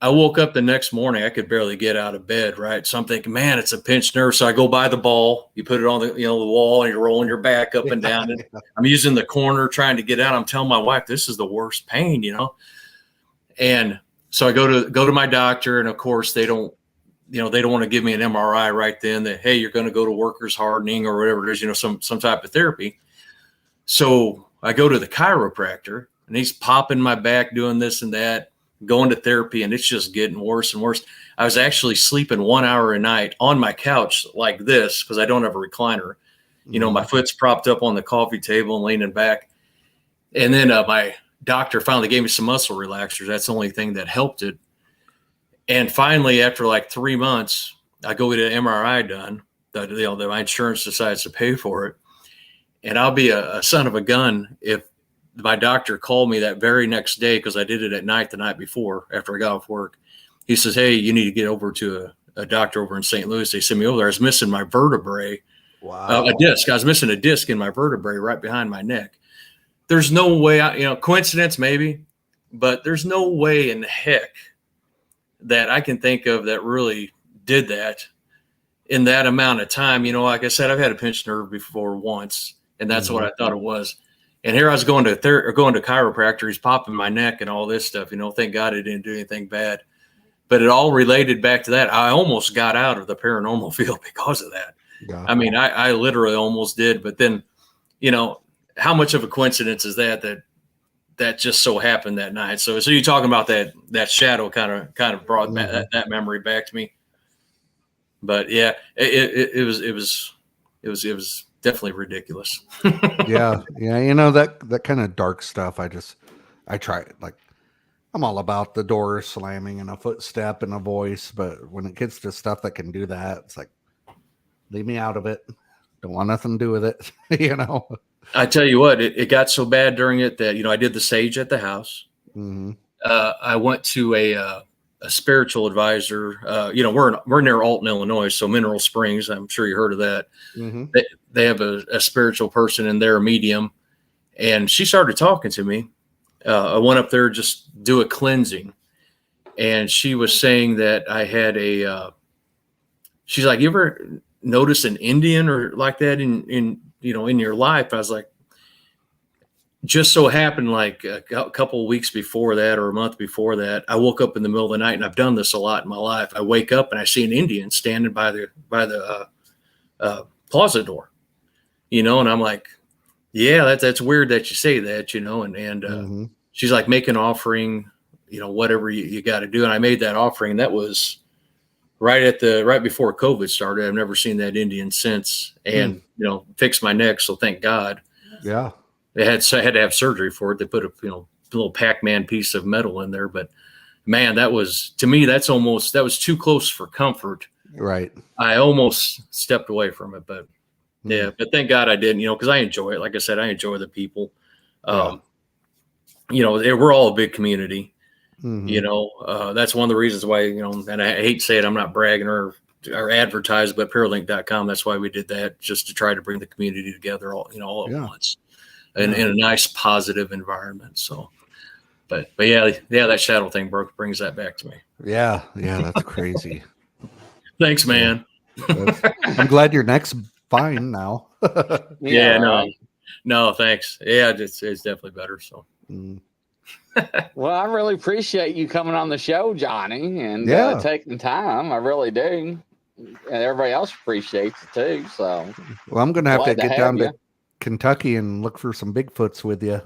I woke up the next morning. I could barely get out of bed, right? So I'm thinking, man, it's a pinched nerve. So I go by the ball. You put it on the wall, and you're rolling your back up and down. And I'm using the corner trying to get out. I'm telling my wife, this is the worst pain, And so I go to my doctor, and of course they don't want to give me an MRI right then. That, hey, you're going to go to workers hardening or whatever it is, some type of therapy. So I go to the chiropractor, and he's popping my back, doing this and that, going to therapy, and it's just getting worse and worse. I was actually sleeping 1 hour a night on my couch like this because I don't have a recliner. My foot's propped up on the coffee table and leaning back. And then my doctor finally gave me some muscle relaxers. That's the only thing that helped it. And finally, after like 3 months, I go get an MRI done. My insurance decides to pay for it. And I'll be a son of a gun if my doctor called me that very next day, because I did it at night the night before after I got off work. He says, hey, you need to get over to a doctor over in St. Louis. They sent me over there. I was missing my vertebrae. Wow. A disc. I was missing a disc in my vertebrae right behind my neck. There's no way, coincidence maybe, but there's no way in heck that I can think of that really did that in that amount of time. Like I said, I've had a pinched nerve before once, and that's what I thought it was. And here I was going to chiropractor. He's popping my neck and all this stuff. Thank God it didn't do anything bad. But it all related back to that. I almost got out of the paranormal field because of that. Yeah. I mean, I literally almost did. But then, how much of a coincidence is that just so happened that night? So you're talking about that shadow kind of brought that memory back to me. But yeah, it was definitely ridiculous. yeah. That kind of dark stuff. I try it. Like, I'm all about the door slamming and a footstep and a voice, but when it gets to stuff that can do that, it's like, leave me out of it. Don't want nothing to do with it. I tell you what, it got so bad during it that I did the sage at the house. Mm-hmm. I went to a spiritual advisor. We're near Alton, Illinois, so Mineral Springs. I'm sure you heard of that. Mm-hmm. They have a spiritual person in there, a medium, and she started talking to me. I went up there just do a cleansing, and she was saying that I had she's like, you ever notice an Indian or like that in your life? I was like, just so happened like a couple of weeks before that or a month before that, I woke up in the middle of the night, and I've done this a lot in my life. I wake up and I see an Indian standing by the closet door, and I'm like, yeah, that's weird that you say that, and she's like, make an offering, whatever you got to do. And I made that offering. And that was right before COVID started. I've never seen that Indian since, and, fixed my neck. So thank God. Yeah. I had to have surgery for it. They put a little Pac-Man piece of metal in there, but man, that was, to me, that was too close for comfort. Right. I almost stepped away from it, but yeah, but thank God I didn't, because I enjoy it. Like I said, I enjoy the people. We're all a big community. Mm-hmm. That's one of the reasons why, and I hate to say it, I'm not bragging or advertise, but paralink.com, that's why we did that, just to try to bring the community together all at once in a nice, positive environment. So, but yeah, that shadow thing brings that back to me. Yeah. That's crazy. Thanks, man. I'm glad your neck's fine now. Yeah, no, thanks. Yeah, it's definitely better. So, Well, I really appreciate you coming on the show, Johnny, and taking time. I really do. And everybody else appreciates it too. So, well, I'm going to have to get down to Kentucky and look for some Bigfoots with you.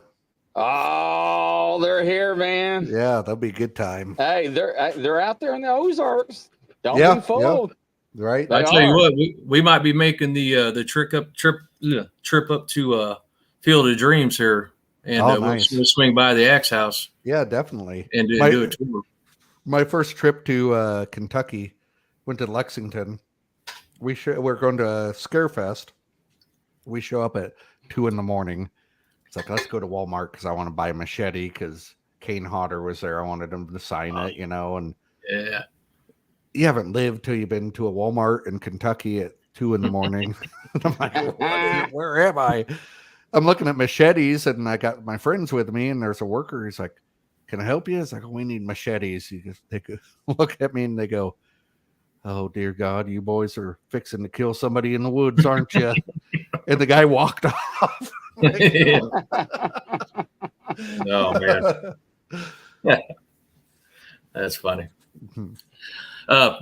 Oh, they're here, man. Yeah, that'll be a good time. Hey, they're out there in the Ozarks. Don't be fooled. Yeah. Right. I tell you what, we might be making the trip up to Field of Dreams here, and nice. we'll swing by the Axe House. Yeah, definitely. And do a tour. My first trip to Kentucky, went to Lexington. We're going to Scarefest. We show up at 2 a.m. It's like, let's go to Walmart because I want to buy a machete because Kane Hodder was there. I wanted him to sign it, and yeah. You haven't lived till you've been to a Walmart in Kentucky at 2 a.m. I'm like, where am I? I'm looking at machetes, and I got my friends with me, and there's a worker. He's like, "Can I help you?" It's like, we need machetes. You just take a look at me, and they go, "Oh dear God, you boys are fixing to kill somebody in the woods, aren't you?" And the guy walked off. Oh man, that's funny.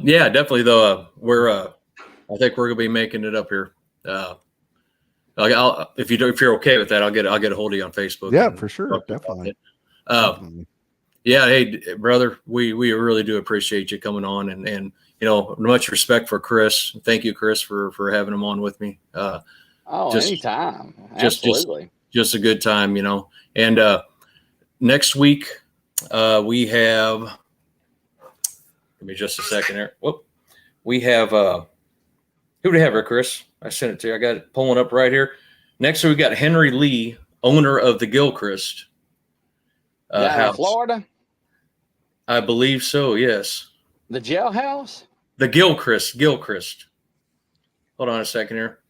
Yeah, definitely though. I think we're gonna be making it up here. If you're okay with that, I'll get a hold of you on Facebook. Yeah, for sure, definitely. Yeah, hey brother, we really do appreciate you coming on, and much respect for Chris. Thank you, Chris, for having him on with me. Anytime, absolutely. Just a good time, And next week we have. Give me just a second here. Whoop. We have who do we have here, Chris? I sent it to you. I got it pulling up right here. Next, we got Henry Lee, owner of the Gilchrist house. Florida? I believe so, yes. The jailhouse? The Gilchrist. Hold on a second here.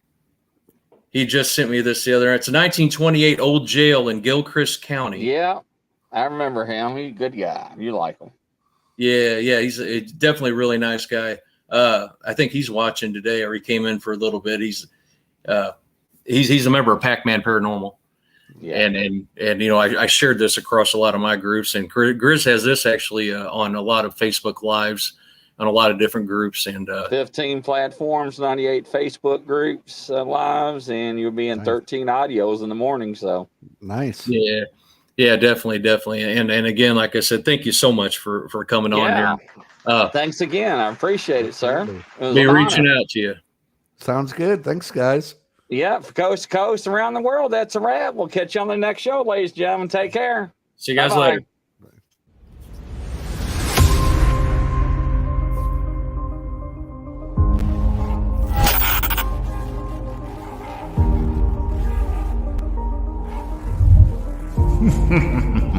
He just sent me this the other night. It's a 1928 old jail in Gilchrist County. Yeah, I remember him. He's a good guy. You like him. Yeah, he's definitely a really nice guy. I think he's watching today, or he came in for a little bit. He's a member of Pac-Man Paranormal. Yeah. And I shared this across a lot of my groups, and Grizz has this actually on a lot of Facebook Lives on a lot of different groups, and 15 platforms, 98 Facebook groups, lives, and you'll be in 13 audios in the morning. So nice. Yeah, definitely. And again, like I said, thank you so much for coming on here. Thanks again. I appreciate it, sir. Be reaching out to you. Sounds good. Thanks, guys. Yeah, for coast to coast around the world, that's a wrap. We'll catch you on the next show, ladies and gentlemen. Take care. See you guys later. Ha ha ha.